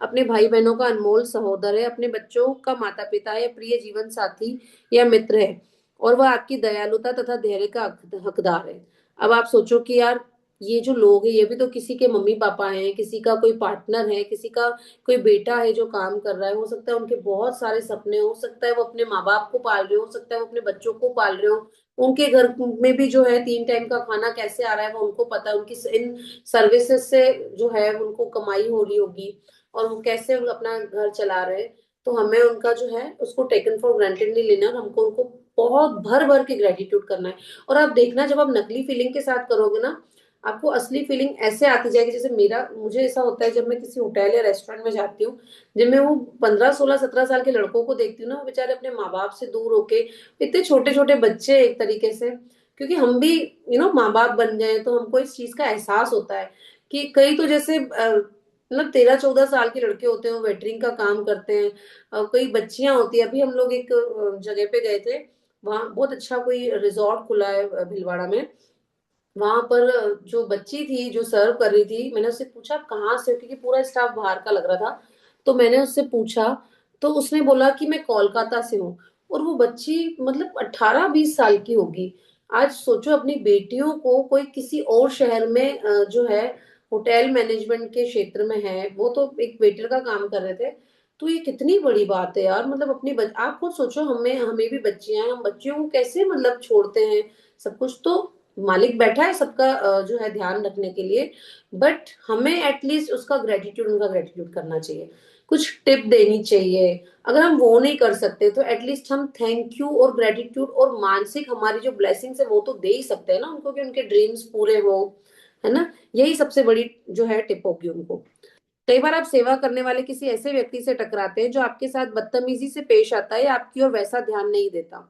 अपने भाई बहनों का अनमोल सहोदर है, अपने बच्चों का माता पिता या प्रिय जीवन साथी या मित्र है, और वह आपकी दयालुता तथा धैर्य का हकदार है। अब आप सोचो कि यार, ये जो लोग हैं ये भी तो किसी के मम्मी पापा हैं, किसी का कोई पार्टनर है, किसी का कोई बेटा है जो काम कर रहा है, हो सकता है उनके बहुत सारे सपने, हो सकता है वो अपने माँ बाप को पाल रहे हो सकता है वो अपने बच्चों को पाल रहे हो, उनके घर में भी जो है 3 टाइम का खाना कैसे आ रहा है वो उनको पता है, उनकी इन सर्विसेज से जो है उनको कमाई हो रही होगी, और वो कैसे अपना घर चला रहे हैं। तो हमें उनका जो है उसको टेकन फॉर ग्रांटेड नहीं लेना, और हमको उनको बहुत भर भर के ग्रेटिट्यूड करना है। और आप देखना, जब आप नकली फीलिंग के साथ करोगे ना, आपको असली फीलिंग ऐसे आती जाएगी। जैसे मुझे ऐसा होता है जब मैं किसी होटल या रेस्टोरेंट में जाती हूँ, जिनमें वो 15 16 17 साल के लड़कों को देखती हूँ ना, वो बेचारे अपने माँ बाप से दूर होके, इतने छोटे छोटे बच्चे एक तरीके से, क्योंकि हम भी माँ बाप बन गए हैं, तो हमको इस चीज का एहसास होता है कि कई तो जैसे मतलब 13 14 साल के लड़के होते हैं, वो वेटरिंग का काम करते हैं। कई बच्चियां होती है। अभी हम लोग एक जगह पे गए थे, वहाँ बहुत अच्छा कोई रिजॉर्ट खुला है भीलवाड़ा में। वहां पर जो बच्ची थी जो सर्व कर रही थी, मैंने उससे पूछा "आप कहाँ से हो?" क्योंकि पूरा स्टाफ बाहर का लग रहा था। तो मैंने उससे पूछा, तो उसने बोला कि मैं कोलकाता से हूँ। और वो बच्ची मतलब 18 20 साल की होगी। आज सोचो, अपनी बेटियों को कोई किसी और शहर में जो है होटल मैनेजमेंट के क्षेत्र में है, वो तो एक वेटर का काम कर रहे थे। तो ये कितनी बड़ी बात है यार। मतलब आप खुद सोचो, हमें हमें भी बच्चियां हैं, हम बच्चियों को कैसे मतलब छोड़ते हैं। सब कुछ तो मालिक बैठा है सबका जो है ध्यान रखने के लिए, बट हमें एटलीस्ट उसका ग्रेटिट्यूड उनका ग्रेटिट्यूड करना चाहिए, कुछ टिप देनी चाहिए। अगर हम वो नहीं कर सकते तो एटलीस्ट हम थैंक यू और ग्रेटिट्यूड और मानसिक हमारी जो ब्लेसिंग्स है वो तो दे ही सकते हैं ना उनको, कि उनके ड्रीम्स पूरे हो, है ना। यही सबसे बड़ी जो है टिप होगी उनको। कई बार आप सेवा करने वाले किसी ऐसे व्यक्ति से टकराते हैं जो आपके साथ बदतमीजी से पेश आता है या आपकी ओर वैसा ध्यान नहीं देता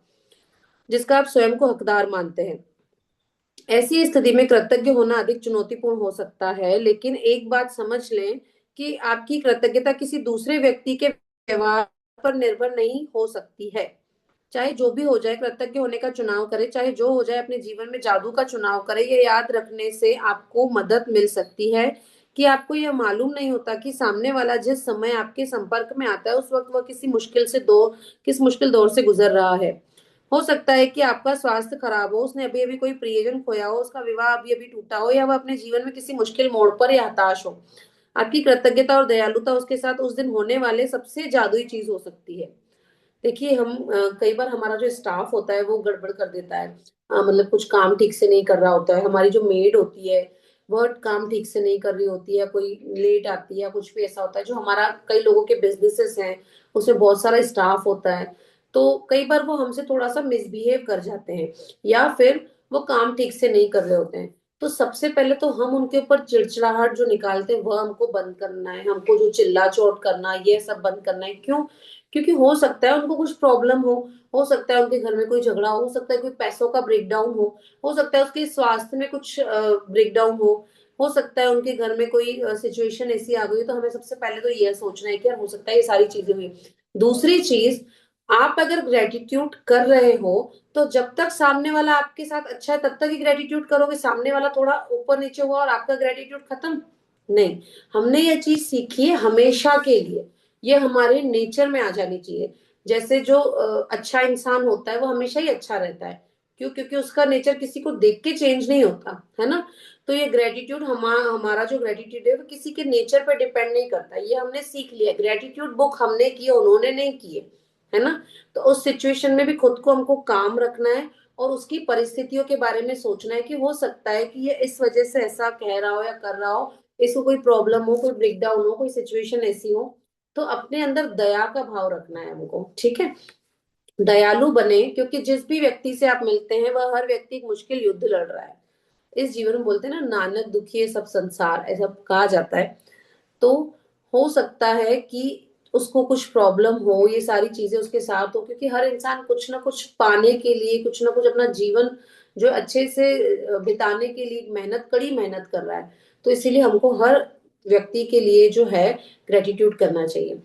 जिसका आप स्वयं को हकदार मानते हैं। ऐसी स्थिति में कृतज्ञ होना अधिक चुनौतीपूर्ण हो सकता है, लेकिन एक बात समझ लें कि आपकी कृतज्ञता किसी दूसरे व्यक्ति के व्यवहार पर निर्भर नहीं हो सकती है। चाहे जो भी हो जाए, कृतज्ञ होने का चुनाव करें, चाहे जो हो जाए, अपने जीवन में जादू का चुनाव करें। ये याद रखने से आपको मदद मिल सकती है कि आपको यह मालूम नहीं होता कि सामने वाला जिस समय आपके संपर्क में आता है उस वक्त वह किस मुश्किल दौर से गुजर रहा है। हो सकता है कि आपका स्वास्थ्य खराब हो, उसने अभी अभी कोई प्रियजन खोया हो, उसका विवाह अभी अभी टूटा हो, या वह अपने जीवन में किसी मुश्किल मोड़ पर या हताश हो। आपकी कृतज्ञता और दयालुता उसके साथ उस दिन होने वाले सबसे जादुई चीज हो सकती है। देखिए, हम कई बार हमारा जो स्टाफ होता है वो गड़बड़ कर देता है। मतलब कुछ काम ठीक से नहीं कर रहा होता है, हमारी जो मेड होती है वह काम ठीक से नहीं कर रही होती है, कोई लेट आती है या कुछ भी ऐसा होता है। जो हमारा कई लोगों के बिजनेसेस हैं उसमें बहुत सारा स्टाफ होता है, तो कई बार वो हमसे थोड़ा सा मिसबिहेव कर जाते हैं, या फिर वो काम ठीक से नहीं कर रहे होते हैं। तो सबसे पहले तो हम उनके ऊपर चिड़चिड़ाहट जो निकालते हैं वह हमको बंद करना है, हमको जो चिल्ला चोट करना ये सब बंद करना है। क्यों? क्योंकि हो सकता है उनको कुछ प्रॉब्लम हो सकता है उनके घर में कोई झगड़ा हो सकता है कोई पैसों का ब्रेकडाउन हो सकता है उसके स्वास्थ्य में कुछ ब्रेकडाउन हो सकता है उनके घर में कोई सिचुएशन ऐसी आ गई। तो हमें सबसे पहले तो यह सोचना है कि यार हो सकता है ये सारी चीजें हुई। दूसरी चीज, आप अगर ग्रेटिट्यूड कर रहे हो तो जब तक सामने वाला आपके साथ अच्छा है तब तक ही ग्रेटिट्यूड करोगे। सामने वाला थोड़ा ऊपर नीचे हुआ और आपका ग्रेटिट्यूड खत्म, नहीं। हमने ये चीज सीखी है हमेशा के लिए, ये हमारे नेचर में आ जानी चाहिए। जैसे जो अच्छा इंसान होता है वो हमेशा ही अच्छा रहता है। क्यों? क्योंकि उसका नेचर किसी को देख के चेंज नहीं होता है ना। तो ये ग्रेटिट्यूड हमारा जो ग्रेटिट्यूड है वो किसी के नेचर पर डिपेंड नहीं करता, ये हमने सीख लिया। ग्रेटिट्यूड बुक हमने की है, उन्होंने नहीं की है ना। तो उस सिचुएशन में भी खुद को हमको काम रखना है और उसकी परिस्थितियों के बारे में सोचना है कि हो सकता है कि ये इस वजह से ऐसा कह रहा हो या कर रहा हो, इसको कोई प्रॉब्लम हो, कोई ब्रेकडाउन हो, कोई सिचुएशन ऐसी हो। तो अपने अंदर दया का भाव रखना है हमको, ठीक है। दयालु बने, क्योंकि जिस भी व्यक्ति से आप मिलते हैं वह हर व्यक्ति एक मुश्किल युद्ध लड़ रहा है इस जीवन में। बोलते हैं ना, नानक दुखी है सब संसार, ऐसा कहा जाता है। तो हो सकता है कि उसको कुछ प्रॉब्लम हो, ये सारी चीजें उसके साथ हो, क्योंकि हर इंसान कुछ ना कुछ पाने के लिए, कुछ ना कुछ अपना जीवन जो अच्छे से बिताने के लिए मेहनत, कड़ी मेहनत कर रहा है। तो इसीलिए हमको हर व्यक्ति के लिए जो है ग्रेटिट्यूड करना चाहिए।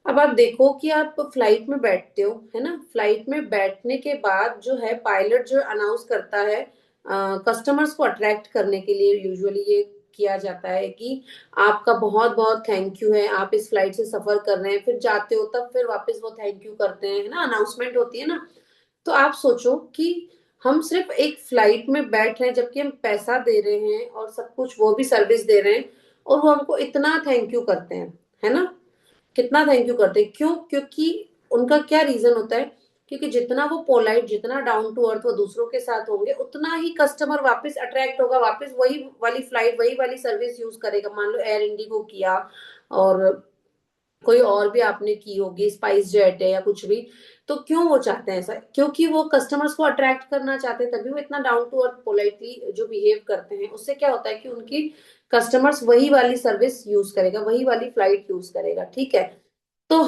अब आप देखो कि आप फ्लाइट में बैठते हो, है ना, फ्लाइट में बैठने के बाद जो है पायलट जो अनाउंस करता है कस्टमर्स को अट्रैक्ट करने के लिए, यूजुअली ये किया जाता है कि आपका बहुत बहुत थैंक यू है, आप इस फ्लाइट से सफर कर रहे हैं। फिर जाते हो तब फिर वापस वो थैंक यू करते हैं, है ना, अनाउंसमेंट होती है ना। तो आप सोचो कि हम सिर्फ एक फ्लाइट में बैठ रहे हैं, जबकि हम पैसा दे रहे हैं और सब कुछ वो भी सर्विस दे रहे हैं, और वो हमको इतना थैंक यू करते हैं, है ना। कितना थैंक यू करते हैं, क्यों? क्योंकि उनका क्या रीजन होता है, क्योंकि जितना वो पोलाइट, जितना डाउन टू अर्थ वो दूसरों के साथ होंगे, उतना ही कस्टमर वापस अट्रैक्ट होगा, वापस वही वाली फ्लाइट, वही वाली सर्विस यूज करेगा। मान लो एयर इंडिगो किया, और कोई और भी आपने की होगी, स्पाइस जेट है या कुछ भी। तो क्यों वो चाहते हैं ऐसा? क्योंकि वो कस्टमर्स को अट्रैक्ट करना चाहते हैं, तभी वो इतना डाउन टू अर्थ पोलाइटली जो बिहेव करते हैं। उससे क्या होता है कि उनकी कस्टमर्स वही वाली सर्विस यूज करेगा, वही वाली फ्लाइट यूज करेगा, ठीक है। तो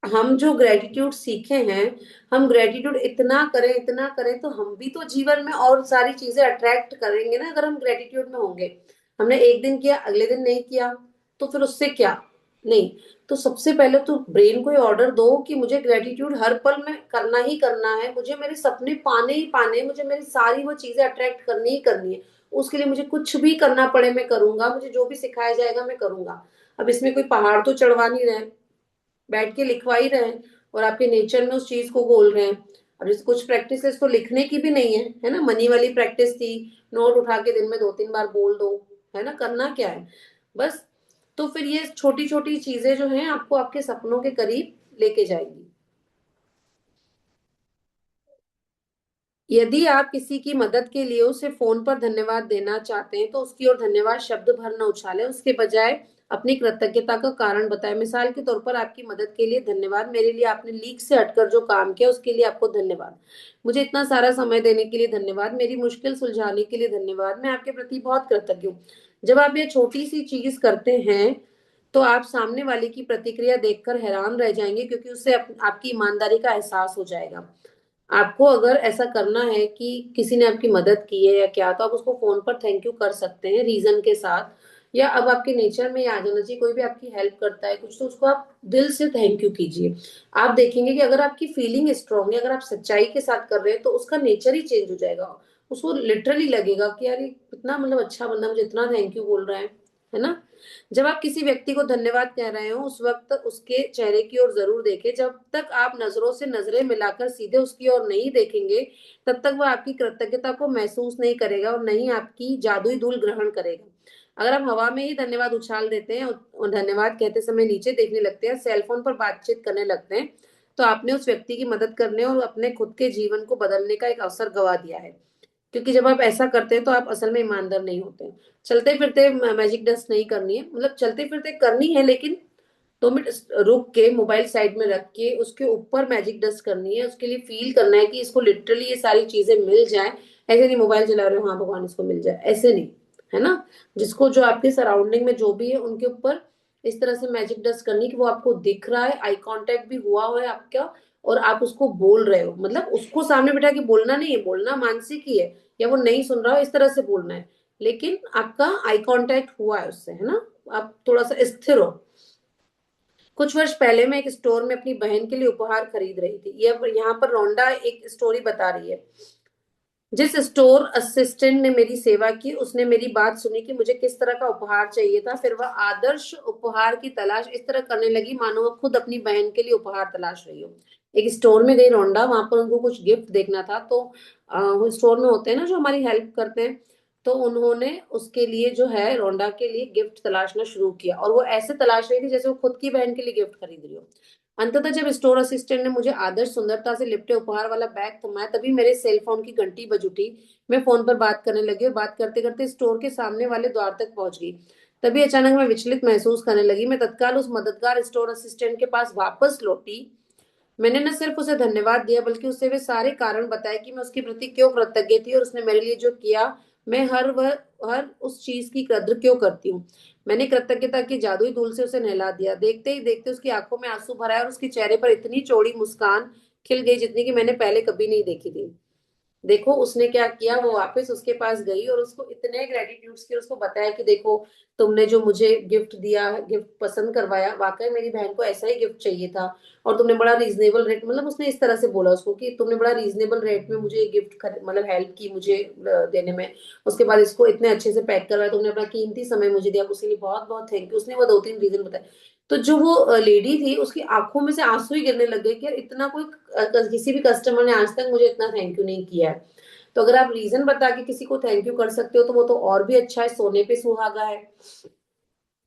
हम जो ग्रेटिट्यूड सीखे हैं, हम ग्रेटिट्यूड इतना करें, इतना करें, तो हम भी तो जीवन में और सारी चीजें अट्रैक्ट करेंगे ना, अगर हम ग्रेटिट्यूड में होंगे। हमने एक दिन किया, अगले दिन नहीं किया, तो फिर उससे क्या? नहीं। तो सबसे पहले तो ब्रेन को ऑर्डर दो कि मुझे ग्रेटिट्यूड हर पल में करना ही करना है, मुझे मेरे सपने पाने ही पाने, मुझे मेरी सारी वो चीजें अट्रैक्ट करनी ही करनी है। उसके लिए मुझे कुछ भी करना पड़े मैं करूंगा, मुझे जो भी सिखाया जाएगा मैं करूंगा। अब इसमें कोई पहाड़ तो चढ़वा नहीं रहे, बैठ के लिखवा ही रहे हैं, और आपके नेचर में उस चीज को बोल रहे हैं। अब जैसे कुछ प्रैक्टिस तो लिखने की भी नहीं है ना, मनी वाली प्रैक्टिस थी, नोट उठा के दिन में 2-3 बार बोल दो, है ना, करना क्या है बस। तो फिर ये छोटी छोटी चीजें जो हैं आपको आपके सपनों के करीब लेके जाएंगी। यदि आप किसी की मदद के लिए उसे फोन पर धन्यवाद देना चाहते हैं, तो उसकी ओर धन्यवाद शब्द भर न उछालें, उसके बजाय अपनी कृतज्ञता का कारण बताएं। मिसाल के तौर पर, आपकी मदद के लिए धन्यवाद, मेरे लिए आपने लीक से हटकर जो काम किया उसके लिए आपको धन्यवाद, मुझे इतना सारा समय देने के लिए धन्यवाद, मेरी मुश्किल सुलझाने के लिए धन्यवाद, मैं आपके प्रति बहुत कृतज्ञ हूँ। जब आप ये छोटी सी चीज करते हैं, तो आप सामने वाले की प्रतिक्रिया देखकर हैरान रह जाएंगे, क्योंकि उससे आपकी ईमानदारी का एहसास हो जाएगा। आपको अगर ऐसा करना है कि किसी ने आपकी मदद की है या क्या, तो आप उसको फोन पर थैंक यू कर सकते हैं रीजन के साथ। या अब आपके नेचर में ये आ जाना चाहिए, कोई भी आपकी हेल्प करता है कुछ, तो उसको आप दिल से थैंक यू कीजिए। आप देखेंगे कि अगर आपकी फीलिंग स्ट्रांग है, अगर आप सच्चाई के साथ कर रहे हैं, तो उसका नेचर ही चेंज हो जाएगा। उसको लिटरली लगेगा कि यार ये कितना मतलब अच्छा बंदा, मुझे इतना थैंक यू बोल रहा है ना। जब आप किसी व्यक्ति को धन्यवाद कह रहे हो, उस वक्त उसके चेहरे की ओर जरूर देखें। जब तक आप नजरों से नजरें मिलाकर सीधे उसकी ओर नहीं देखेंगे, तब तक वह आपकी कृतज्ञता को महसूस नहीं करेगा, और नहीं आपकी जादुई धूल ग्रहण करेगा। अगर आप हवा में ही धन्यवाद उछाल देते हैं और धन्यवाद कहते समय नीचे देखने लगते हैं, सेलफोन पर बातचीत करने लगते हैं, तो आपने उस व्यक्ति की मदद करने और अपने खुद के जीवन को बदलने का एक अवसर गवा दिया है। क्योंकि जब आप ऐसा करते हैं, तो आप असल में ईमानदार नहीं होते। चलते फिरते मैजिक डस्ट नहीं करनी है, मतलब चलते फिरते करनी है, लेकिन 2 मिनट रुक के मोबाइल साइड में रख के उसके ऊपर मैजिक डस्ट करनी है। उसके लिए फील करना है कि इसको लिटरली ये सारी चीजें मिल जाए। ऐसे नहीं मोबाइल चला रहे हो, हाँ भगवान इसको मिल जाए, ऐसे नहीं, है ना। जिसको जो आपके सराउंडिंग में जो भी है उनके ऊपर इस तरह से मैजिक डस्ट करनी कि वो आपको दिख रहा है, आई कांटेक्ट भी हुआ हुआ है आपका, और आप उसको बोल रहे हो। मतलब उसको सामने बिठा के बोलना नहीं है, बोलना मानसिक ही है, या वो नहीं सुन रहा हो इस तरह से बोलना है, लेकिन आपका आई कांटेक्ट हुआ है उससे, है ना। आप थोड़ा सा स्थिर हो। कुछ वर्ष पहले मैं एक स्टोर में अपनी बहन के लिए उपहार खरीद रही थी। ये यहाँ पर रोंडा एक स्टोरी बता रही है। जिस स्टोर असिस्टेंट ने मेरी सेवा की, उसने मेरी बात सुनी कि मुझे किस तरह का उपहार चाहिए था। फिर वह आदर्श उपहार की तलाश इस तरह करने लगी मानो वह खुद अपनी बहन के लिए उपहार तलाश रही हो। एक स्टोर में गई रोंडा, वहां पर उनको कुछ गिफ्ट देखना था। तो वो स्टोर में होते हैं ना जो हमारी हेल्प करते हैं, तो उन्होंने उसके लिए जो है रोंडा के लिए गिफ्ट तलाशना शुरू किया, और वो ऐसे तलाश रही थी जैसे वो खुद की बहन के लिए गिफ्ट खरीद रही हो। अंततः जब स्टोर असिस्टेंट ने मुझे आदर्श सुंदरता से लिपटे उपहार वाला बैग थमाया, तभी मेरे सेल फोन की घंटी बज उठी। मैं फोन पर बात करने लगी और बात करते करते स्टोर के सामने वाले द्वार तक पहुंच गई। तभी अचानक मैं विचलित महसूस करने लगी। मैं तत्काल उस मददगार स्टोर असिस्टेंट के पास वापस लौटी। मैंने न सिर्फ उसे धन्यवाद दिया, बल्कि उससे वे सारे कारण बताए कि मैं उसके प्रति क्यों कृतज्ञ थी और उसने मेरे लिए जो किया, मैं हर उस चीज की कद्र क्यों करती हूँ। मैंने कृतज्ञता की जादुई धूल से उसे नहला दिया। देखते ही देखते उसकी आंखों में आंसू भर आए और उसके चेहरे पर इतनी चौड़ी मुस्कान खिल गई जितनी कि मैंने पहले कभी नहीं देखी थी। देखो उसने क्या किया, वो वापस उसके पास गई और उसको इतने ग्रेटिट्यूड्स के उसको बताया कि देखो, तुमने जो मुझे गिफ्ट दिया, गिफ्ट पसंद करवाया, वाकई मेरी बहन को ऐसा ही गिफ्ट चाहिए था। और तुमने बड़ा रीजनेबल रेट, मतलब उसने इस तरह से बोला उसको कि तुमने बड़ा रीजनेबल रेट में मुझे गिफ्ट मतलब हेल्प की मुझे देने में। उसके बाद इसको इतने अच्छे से पैक करवाया, तुमने अपना कीमती समय मुझे दिया, उसके लिए बहुत बहुत थैंक यू। उसने वो दो तीन रीजन बताए। तो जो वो लेडी थी, उसकी आंखों में से आंसू ही गिरने लग गए कि यार इतना कोई किसी भी कस्टमर ने आज तक मुझे इतना थैंक यू नहीं किया है। तो अगर आप रीजन बता के किसी को थैंक यू कर सकते हो तो वो तो और भी अच्छा है, सोने पे सुहागा है।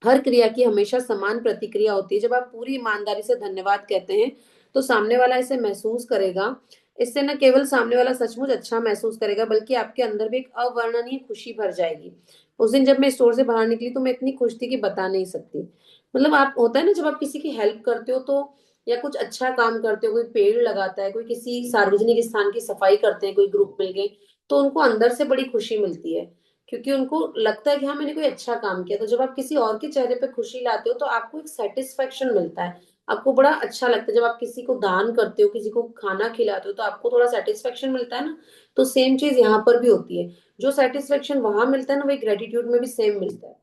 हर क्रिया की हमेशा समान प्रतिक्रिया होती है। जब आप पूरी ईमानदारी से धन्यवाद कहते हैं तो सामने वाला इसे महसूस करेगा। इससे न केवल सामने वाला सचमुच अच्छा महसूस करेगा, बल्कि आपके अंदर भी एक अवर्णनीय खुशी भर जाएगी। उस दिन जब मैं स्टोर से बाहर निकली तो मैं इतनी खुश थी कि बता नहीं सकती। मतलब आप होता है ना, जब आप किसी की हेल्प करते हो तो, या कुछ अच्छा काम करते हो, कोई पेड़ लगाता है, कोई किसी सार्वजनिक स्थान की सफाई करते हैं, कोई ग्रुप मिलके, तो उनको अंदर से बड़ी खुशी मिलती है। क्योंकि उनको लगता है कि हाँ मैंने कोई अच्छा काम किया। तो जब आप किसी और के चेहरे पे खुशी लाते हो तो आपको एक सेटिस्फेक्शन मिलता है। आपको बड़ा अच्छा लगता है जब आप किसी को दान करते हो, किसी को खाना खिलाते हो, तो आपको थोड़ा सेटिस्फेक्शन मिलता है ना। तो सेम चीज यहाँ पर भी होती है। जो सेटिस्फेक्शन वहां मिलता है ना, वही ग्रेटिट्यूड में भी सेम मिलता है।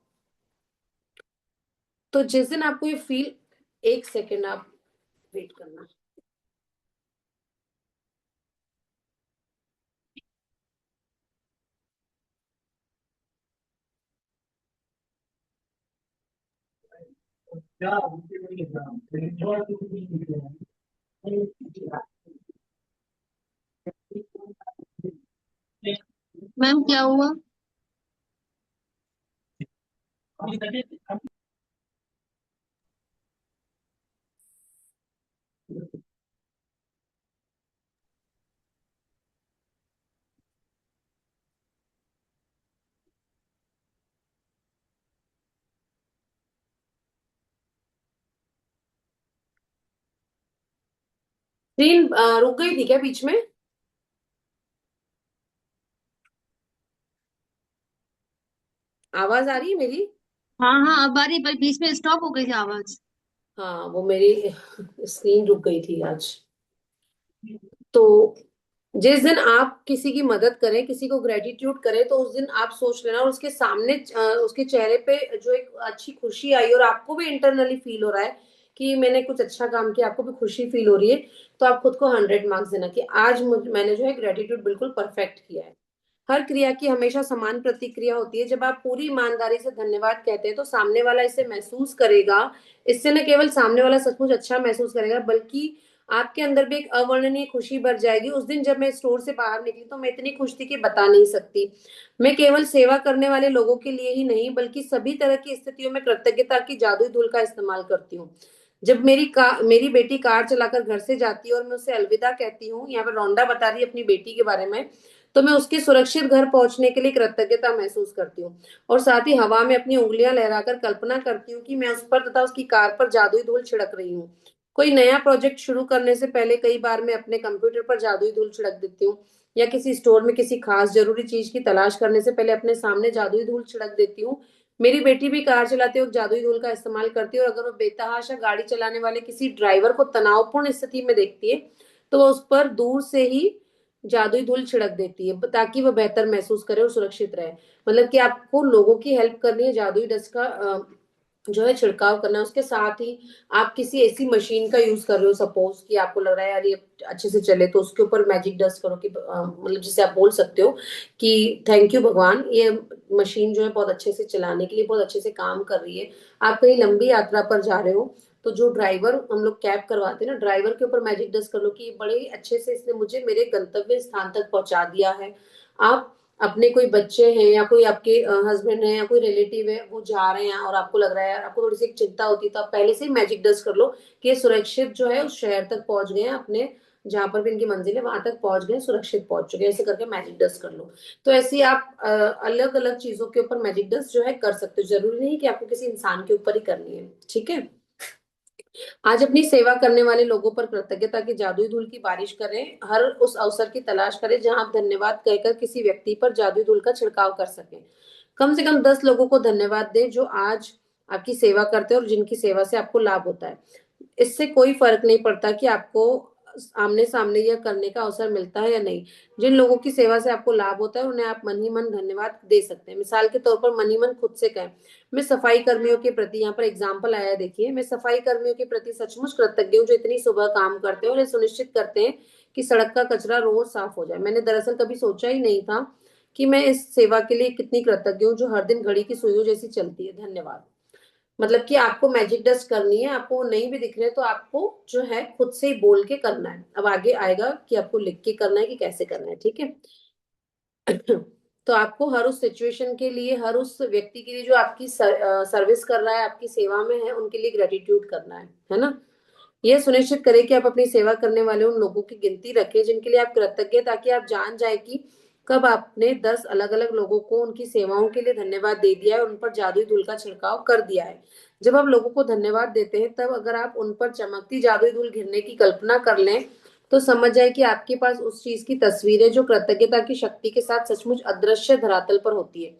तो जिस दिन आपको ये फील, एक सेकेंड आप वेट करना। मैम क्या हुआ? स्क्रीन रुक गई थी क्या बीच में? आवाज आ रही है मेरी? हाँ हाँ, अब आ रही, पर बीच में स्टॉप हो गई थी आवाज। हाँ, वो मेरी स्क्रीन रुक गई थी आज। तो जिस दिन आप किसी की मदद करें, किसी को ग्रेटिट्यूड करें, तो उस दिन आप सोच लेना, और उसके सामने उसके चेहरे पे जो एक अच्छी खुशी आई और आपको भी इंटरनली फील हो रहा है कि मैंने कुछ अच्छा काम किया, आपको भी खुशी फील हो रही है, तो आप खुद को 100 मार्क्स देना कि आज मैंने जो है ग्रेटिट्यूड बिल्कुल परफेक्ट किया है। हर क्रिया की हमेशा समान प्रतिक्रिया होती है। जब आप पूरी ईमानदारी से धन्यवाद कहते हैं तो सामने वाला इसे महसूस करेगा। इससे न केवल सामने वाला सचमुच अच्छा महसूस करेगा, बल्कि आपके अंदर भी एक अवर्णनीय खुशी भर जाएगी। उस दिन जब मैं स्टोर से बाहर निकली तो मैं इतनी खुश थी कि बता नहीं सकती। मैं केवल सेवा करने वाले लोगों के लिए ही नहीं, बल्कि सभी तरह की स्थितियों में कृतज्ञता की जादुई धूल का इस्तेमाल करती हूँ। जब मेरी बेटी कार चलाकर घर से जाती है और मैं उसे अलविदा कहती हूँ, यहाँ पर रोंडा बता रही है अपनी बेटी के बारे में, तो मैं उसके सुरक्षित घर पहुंचने के लिए कृतज्ञता महसूस करती हूँ। और साथ ही हवा में अपनी उंगलियां लहराकर कल्पना करती हूँ कि मैं उस पर तथा उसकी कार पर जादुई धूल छिड़क रही हूँ। कोई नया प्रोजेक्ट शुरू करने से पहले कई बार मैं अपने कंप्यूटर पर जादुई धूल छिड़क देती हूँ, या किसी स्टोर में किसी खास जरूरी चीज की तलाश करने से पहले अपने सामने जादुई धूल छिड़क देती हूँ। मेरी बेटी भी कार चलाते वक्त जादुई धूल का इस्तेमाल करती है, और अगर वो बेतहाशा गाड़ी चलाने वाले किसी ड्राइवर को तनावपूर्ण स्थिति में देखती है तो वो उस पर दूर से ही जादुई धूल छिड़क देती है, ताकि वह बेहतर महसूस करे और सुरक्षित रहे। मतलब कि आपको लोगों की हेल्प करनी है, जादुई डस्ट का जो है छिड़काव करना है। उसके साथ ही आप किसी ऐसी मशीन का यूज कर रहे हो, सपोज कि आपको लग रहा है यार ये अच्छे से चले, तो उसके ऊपर मैजिक डस्ट करो कि मतलब जिसे आप बोल सकते हो कि थैंक यू भगवान, ये मशीन जो है बहुत अच्छे से चलाने के लिए बहुत अच्छे से काम कर रही है। आप कहीं लंबी यात्रा पर जा रहे हो तो जो ड्राइवर हम लोग कैब करवाते हैं ना, ड्राइवर के ऊपर मैजिक डस्ट कर लो कि ये बड़े ही अच्छे से इसने मुझे मेरे गंतव्य स्थान तक पहुंचा दिया है। आप अपने कोई बच्चे हैं या कोई आपके हस्बैंड है या कोई रिलेटिव है, वो जा रहे हैं और आपको लग रहा है यार, आपको थोड़ी सी एक चिंता होती है, तो आप पहले से ही मैजिक डस्ट कर लो कि ये सुरक्षित जो है उस शहर तक पहुंच गए हैं, अपने जहां पर भी इनकी मंजिल है वहां तक पहुंच गए, सुरक्षित पहुंच चुके हैं, ऐसे करके मैजिक डस्ट कर लो। तो ऐसे ही आप अलग अलग चीजों के ऊपर मैजिक डस्ट जो है कर सकते हो, जरूरी नहीं कि आपको किसी इंसान के ऊपर ही करनी है। ठीक है। आज अपनी सेवा करने वाले लोगों पर कृतज्ञता की जादुई धूल की बारिश करें, हर उस अवसर की तलाश करें जहां आप धन्यवाद कहकर किसी व्यक्ति पर जादुई धूल का छिड़काव कर सकें। कम से कम 10 लोगों को धन्यवाद दें जो आज आपकी सेवा करते हैं और जिनकी सेवा से आपको लाभ होता है। इससे कोई फर्क नहीं पड़ता कि आपको आमने सामने यह करने का अवसर मिलता है या नहीं। जिन लोगों की सेवा से आपको लाभ होता है उन्हें आप मन ही मन धन्यवाद दे सकते हैं। मिसाल के तौर पर मन ही मन खुद से कहें, मैं सफाई कर्मियों के प्रति, यहाँ पर एग्जाम्पल आया है देखिए, मैं सफाई कर्मियों के प्रति सचमुच कृतज्ञ हूँ जो इतनी सुबह काम करते हैं और ये सुनिश्चित करते हैं कि सड़क का कचरा रोज साफ हो जाए। मैंने दरअसल कभी सोचा ही नहीं था कि मैं इस सेवा के लिए कितनी कृतज्ञ हूँ जो हर दिन घड़ी की सुइयों जैसी चलती है। धन्यवाद। मतलब कि आपको मैजिक डस्ट करनी है, आपको वो नहीं भी दिख रहे तो आपको जो है खुद से ही बोल के करना है। अब आगे आएगा कि आपको लिख के करना है कि कैसे करना है। ठीक है। तो आपको हर उस सिचुएशन के लिए, हर उस व्यक्ति के लिए जो आपकी सर्विस कर रहा है, आपकी सेवा में है, उनके लिए ग्रेटिट्यूड करना है ना। यह सुनिश्चित करें कि आप अपनी सेवा करने वाले उन लोगों की गिनती रखें जिनके लिए आप कृतज्ञ हैं, ताकि आप जान जाए कि कब आपने 10 अलग अलग लोगों को उनकी सेवाओं के लिए धन्यवाद दे दिया है और उन पर जादुई धूल का छिड़काव कर दिया है। जब आप लोगों को धन्यवाद देते हैं, तब अगर आप उन पर चमकती जादुई धूल गिरने की कल्पना कर लें, तो समझ जाए कि आपके पास उस चीज की तस्वीर है जो कृतज्ञता की शक्ति के साथ सचमुच अदृश्य धरातल पर होती है।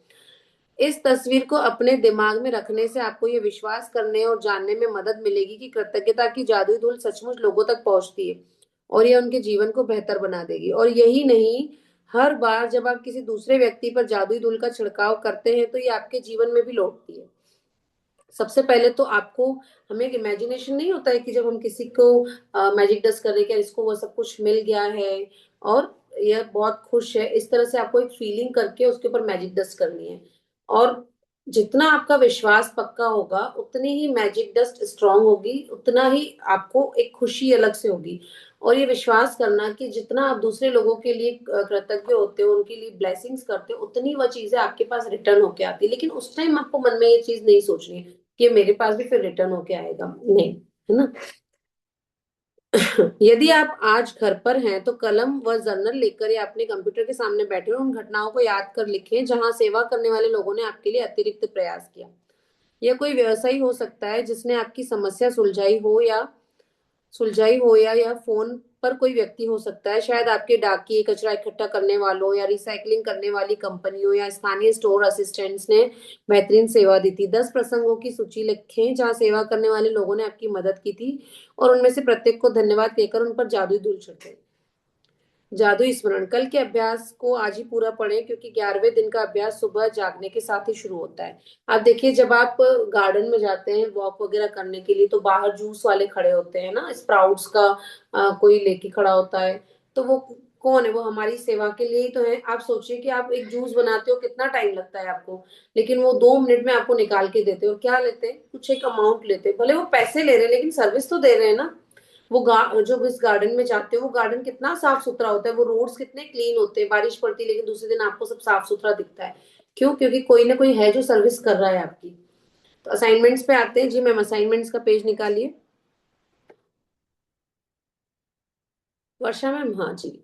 इस तस्वीर को अपने दिमाग में रखने से आपको ये विश्वास करने और जानने में मदद मिलेगी कि कृतज्ञता की जादुई धूल सचमुच लोगों तक पहुंचती है और ये उनके जीवन को बेहतर बना देगी। और यही नहीं, हर बार जब आप किसी दूसरे व्यक्ति पर जादुई धूल का छिड़काव करते हैं तो ये आपके जीवन में भी लौटती है। सबसे पहले तो आपको, हमें एक इमेजिनेशन नहीं होता है कि जब हम किसी को मैजिक डस्ट कर रहे हैं, इसको वो सब कुछ मिल गया है और यह बहुत खुश है, इस तरह से आपको एक फीलिंग करके उसके ऊपर मैजिक डस्ट करनी है। और जितना आपका विश्वास पक्का होगा उतनी ही मैजिक डस्ट स्ट्रांग होगी, उतना ही आपको एक खुशी अलग से होगी। और ये विश्वास करना कि जितना आप दूसरे लोगों के लिए कृतज्ञ होते हो, उनके लिए ब्लेसिंग्स करते हो, उतनी वह चीजें आपके पास रिटर्न होके आती है। लेकिन उस टाइम आपको मन में ये चीज नहीं सोचनी है कि मेरे पास भी फिर रिटर्न होके आएगा, नहीं, है ना। यदि आप आज घर पर हैं तो कलम व जर्नल लेकर या अपने कंप्यूटर के सामने बैठे हो, उन घटनाओं को याद कर लिखें जहां सेवा करने वाले लोगों ने आपके लिए अतिरिक्त प्रयास किया। यह कोई व्यवसायी हो सकता है जिसने आपकी समस्या सुलझाई हो या यह फोन पर कोई व्यक्ति हो सकता है, शायद आपके डाकिए, कचरा इकट्ठा करने वालों या रिसाइकलिंग करने वाली कंपनियों या स्थानीय स्टोर असिस्टेंट्स ने बेहतरीन सेवा दी थी। 10 प्रसंगों की सूची लिखें जहां सेवा करने वाले लोगों ने आपकी मदद की थी और उनमें से प्रत्येक को धन्यवाद कहकर उन पर जादुई धूल छिड़के। जादुई स्मरण, कल के अभ्यास को आज ही पूरा पढ़ें क्योंकि 11वें दिन का अभ्यास सुबह जागने के साथ ही शुरू होता है। आप देखिए, जब आप गार्डन में जाते हैं वॉक वगैरह करने के लिए, तो बाहर जूस वाले खड़े होते हैं ना, स्प्राउट्स का कोई लेके खड़ा होता है। तो वो कौन है? वो हमारी सेवा के लिए ही तो है। आप सोचिए कि आप एक जूस बनाते हो, कितना टाइम लगता है आपको, लेकिन वो 2 मिनट में आपको निकाल के देते हो। क्या लेते हैं? कुछ एक अमाउंट लेते हैं, भले वो पैसे ले रहे हैं लेकिन सर्विस तो दे रहे हैं ना। वो जो इस गार्डन में जाते हो, वो गार्डन कितना साफ सुथरा होता है, वो रोड्स कितने क्लीन होते हैं, बारिश पड़ती है लेकिन दूसरे दिन आपको सब साफ सुथरा दिखता है। क्यों? क्योंकि कोई ना कोई है जो सर्विस कर रहा है आपकी। तो असाइनमेंट्स पे आते हैं जी। मैम, असाइनमेंट्स का पेज निकालिए। वर्षा मैम, हाँ जी।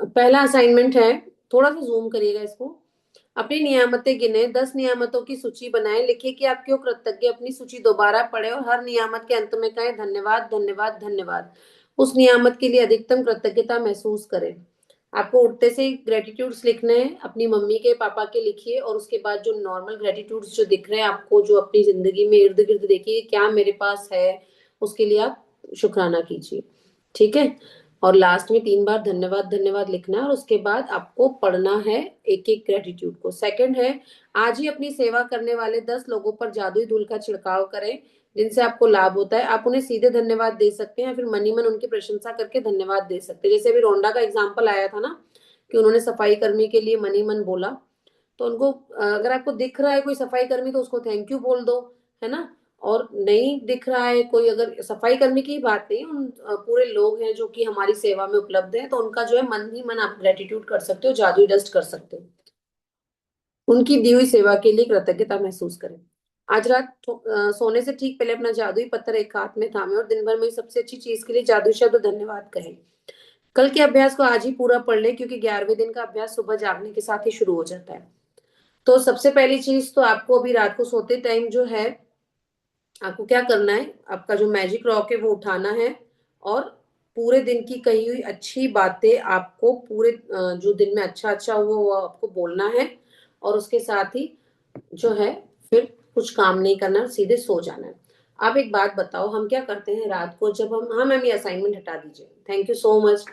पहला असाइनमेंट है, थोड़ा सा जूम करिएगा इसको। अपनी नियामतें गिने, 10 नियामतों की सूची बनाएं, लिखिए कि आप क्यों कृतज्ञ। अपनी सूची दोबारा पढ़े और हर नियामत के अंत में कहें धन्यवाद धन्यवाद धन्यवाद। उस नियामत के लिए अधिकतम कृतज्ञता महसूस करें। आपको उठते से ग्रेटिट्यूड्स लिखने हैं, अपनी मम्मी के, पापा के लिखिए और उसके बाद जो नॉर्मल ग्रेटिट्यूड्स जो दिख रहे हैं आपको, जो अपनी जिंदगी में इर्द गिर्द देखिए क्या मेरे पास है, उसके लिए आप शुक्राना कीजिए। ठीक है। और लास्ट में 3 बार धन्यवाद धन्यवाद लिखना है और उसके बाद आपको पढ़ना है एक एक ग्रेटिट्यूड को। सेकंड है, आज ही अपनी सेवा करने वाले 10 लोगों पर जादुई धूल का छिड़काव करें जिनसे आपको लाभ होता है। आप उन्हें सीधे धन्यवाद दे सकते हैं या फिर मनी मन उनकी प्रशंसा करके धन्यवाद दे सकते हैं। जैसे अभी रोंडा का एग्जाम्पल आया था ना, कि उन्होंने सफाई कर्मी के लिए मनी मन बोला, तो उनको अगर आपको दिख रहा है कोई सफाई कर्मी तो उसको थैंक यू बोल दो, है ना। और नहीं दिख रहा है कोई, अगर सफाई कर्मी की बात नहीं, उन पूरे लोग हैं जो कि हमारी सेवा में उपलब्ध हैं, तो उनका जो है मन ही मन आप ग्रेटिट्यूड कर सकते हो, जादुई डस्ट कर सकते हो। उनकी दी हुई सेवा के लिए कृतज्ञता महसूस करें। आज रात सोने से ठीक पहले अपना जादुई पत्थर एक हाथ में थामे और दिन भर में सबसे अच्छी चीज के लिए जादुई शब्द धन्यवाद कहें। कल के अभ्यास को आज ही पूरा पढ़ ले, क्योंकि 11वें दिन का अभ्यास सुबह जागने के साथ ही शुरू हो जाता है। तो सबसे पहली चीज तो आपको अभी रात को सोते टाइम जो है, आपको क्या करना है, आपका जो मैजिक रॉक है वो उठाना है और पूरे दिन की कही हुई अच्छी बातें आपको पूरे जो दिन में अच्छा अच्छा हुआ वो आपको बोलना है। और उसके साथ ही जो है फिर कुछ काम नहीं करना, सीधे सो जाना है। आप एक बात बताओ, हम क्या करते हैं रात को जब हम, हाँ मैम ये असाइनमेंट हटा दीजिए, थैंक यू सो मच।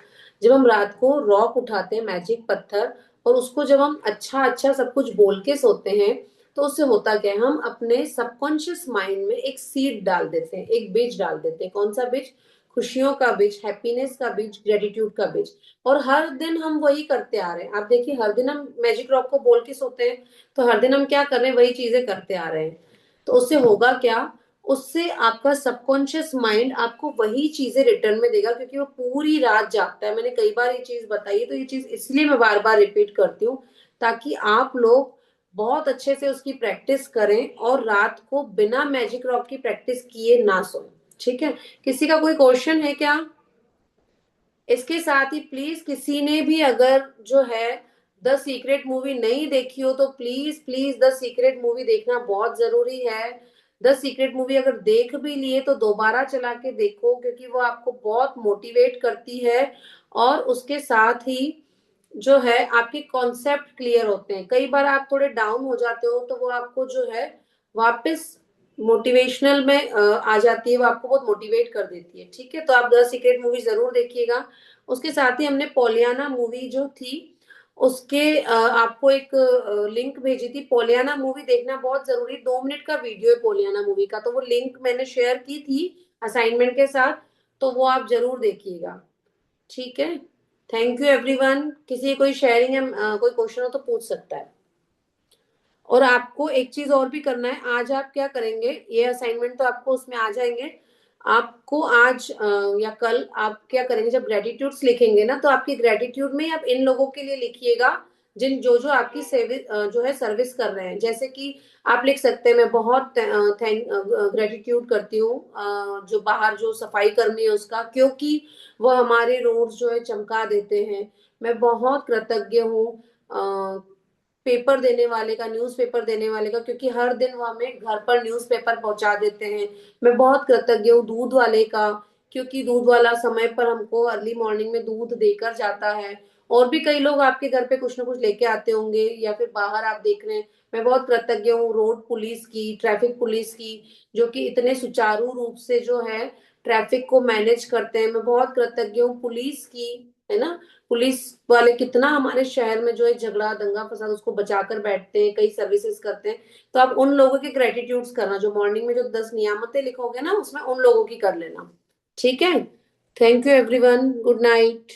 जब हम रात को रॉक उठाते हैं, मैजिक पत्थर, और उसको जब हम अच्छा अच्छा सब कुछ बोल के सोते हैं, तो उससे होता क्या है, हम अपने सबकॉन्शियस माइंड में एक सीड डाल देते हैं, एक बीज डाल देते हैं। कौन सा बीज? खुशियों का बीज, हैप्पीनेस का बीज, ग्रेटिट्यूड का बीज। और हर दिन हम वही करते आ रहे हैं। आप देखिए, हर दिन हम मैजिक रॉक को बोल के सोते हैं, तो हर दिन हम क्या कर रहे हैं, वही चीजें करते आ रहे हैं। तो उससे होगा क्या, उससे आपका सबकॉन्शियस माइंड आपको वही चीजें रिटर्न में देगा, क्योंकि वो पूरी रात जागता है। मैंने कई बार ये चीज बताई है, तो ये चीज इसलिए मैं बार बार रिपीट करती हूँ, ताकि आप लोग बहुत अच्छे से उसकी प्रैक्टिस करें और रात को बिना मैजिक रॉक की प्रैक्टिस किए ना सोए। ठीक है? किसी का कोई क्वेश्चन है क्या? इसके साथ ही प्लीज, किसी ने भी अगर जो है द सीक्रेट मूवी नहीं देखी हो, तो please please the secret movie देखना बहुत जरूरी है। द सीक्रेट मूवी अगर देख भी लिए तो दोबारा चला के देखो, क्योंकि वो आपको बहुत मोटिवेट करती है। और उसके साथ ही जो है आपके कॉन्सेप्ट क्लियर होते हैं। कई बार आप थोड़े डाउन हो जाते हो, तो वो आपको जो है वापस मोटिवेशनल में आ जाती है, वो आपको बहुत मोटिवेट कर देती है। ठीक है? तो आप द सीक्रेट मूवी जरूर देखिएगा। उसके साथ ही हमने पोलियाना मूवी जो थी, उसके आपको एक लिंक भेजी थी। पोलियाना मूवी देखना बहुत जरूरी, 2 मिनट का वीडियो है पोलियाना मूवी का, तो वो लिंक मैंने शेयर की थी असाइनमेंट के साथ, तो वो आप जरूर देखिएगा। ठीक है? Thank you everyone. किसी कोई शेयरिंग है, कोई क्वेश्चन हो तो पूछ सकता है। और आपको एक चीज और भी करना है। आज आप क्या करेंगे, ये असाइनमेंट तो आपको उसमें आ जाएंगे। आपको आज या कल आप क्या करेंगे, जब ग्रेटिट्यूड्स लिखेंगे ना, तो आपकी ग्रेटिट्यूड में आप इन लोगों के लिए लिखिएगा जिन जो जो आपकी सर्विस जो है सर्विस कर रहे हैं। जैसे कि आप लिख सकते हैं, मैं बहुत थैंक ग्रेटिट्यूड करती हूँ जो बाहर जो सफाई कर्मी है उसका, क्योंकि वो हमारे रोड्स जो है चमका देते हैं। मैं बहुत कृतज्ञ हूँ पेपर देने वाले का, न्यूज़पेपर देने वाले का, क्योंकि हर दिन वो हमें घर पर न्यूज़पेपर पहुंचा देते हैं। मैं बहुत कृतज्ञ हूँ दूध वाले का, क्योंकि दूध वाला समय पर हमको अर्ली मॉर्निंग में दूध देकर जाता है। और भी कई लोग आपके घर पे कुछ ना कुछ लेके आते होंगे, या फिर बाहर आप देख रहे हैं। मैं बहुत कृतज्ञ हूँ रोड पुलिस की, ट्रैफिक पुलिस की, जो कि इतने सुचारू रूप से जो है ट्रैफिक को मैनेज करते हैं। मैं बहुत कृतज्ञ हूँ पुलिस की, है ना। पुलिस वाले कितना हमारे शहर में जो है झगड़ा दंगा फसाद उसको बचाकर बैठते हैं, कई सर्विसेज करते हैं। तो आप उन लोगों के ग्रेटिट्यूड्स करना, जो मॉर्निंग में जो 10 नियामतें लिखोगे ना, उसमें उन लोगों की कर लेना। ठीक है? Thank you everyone, good night.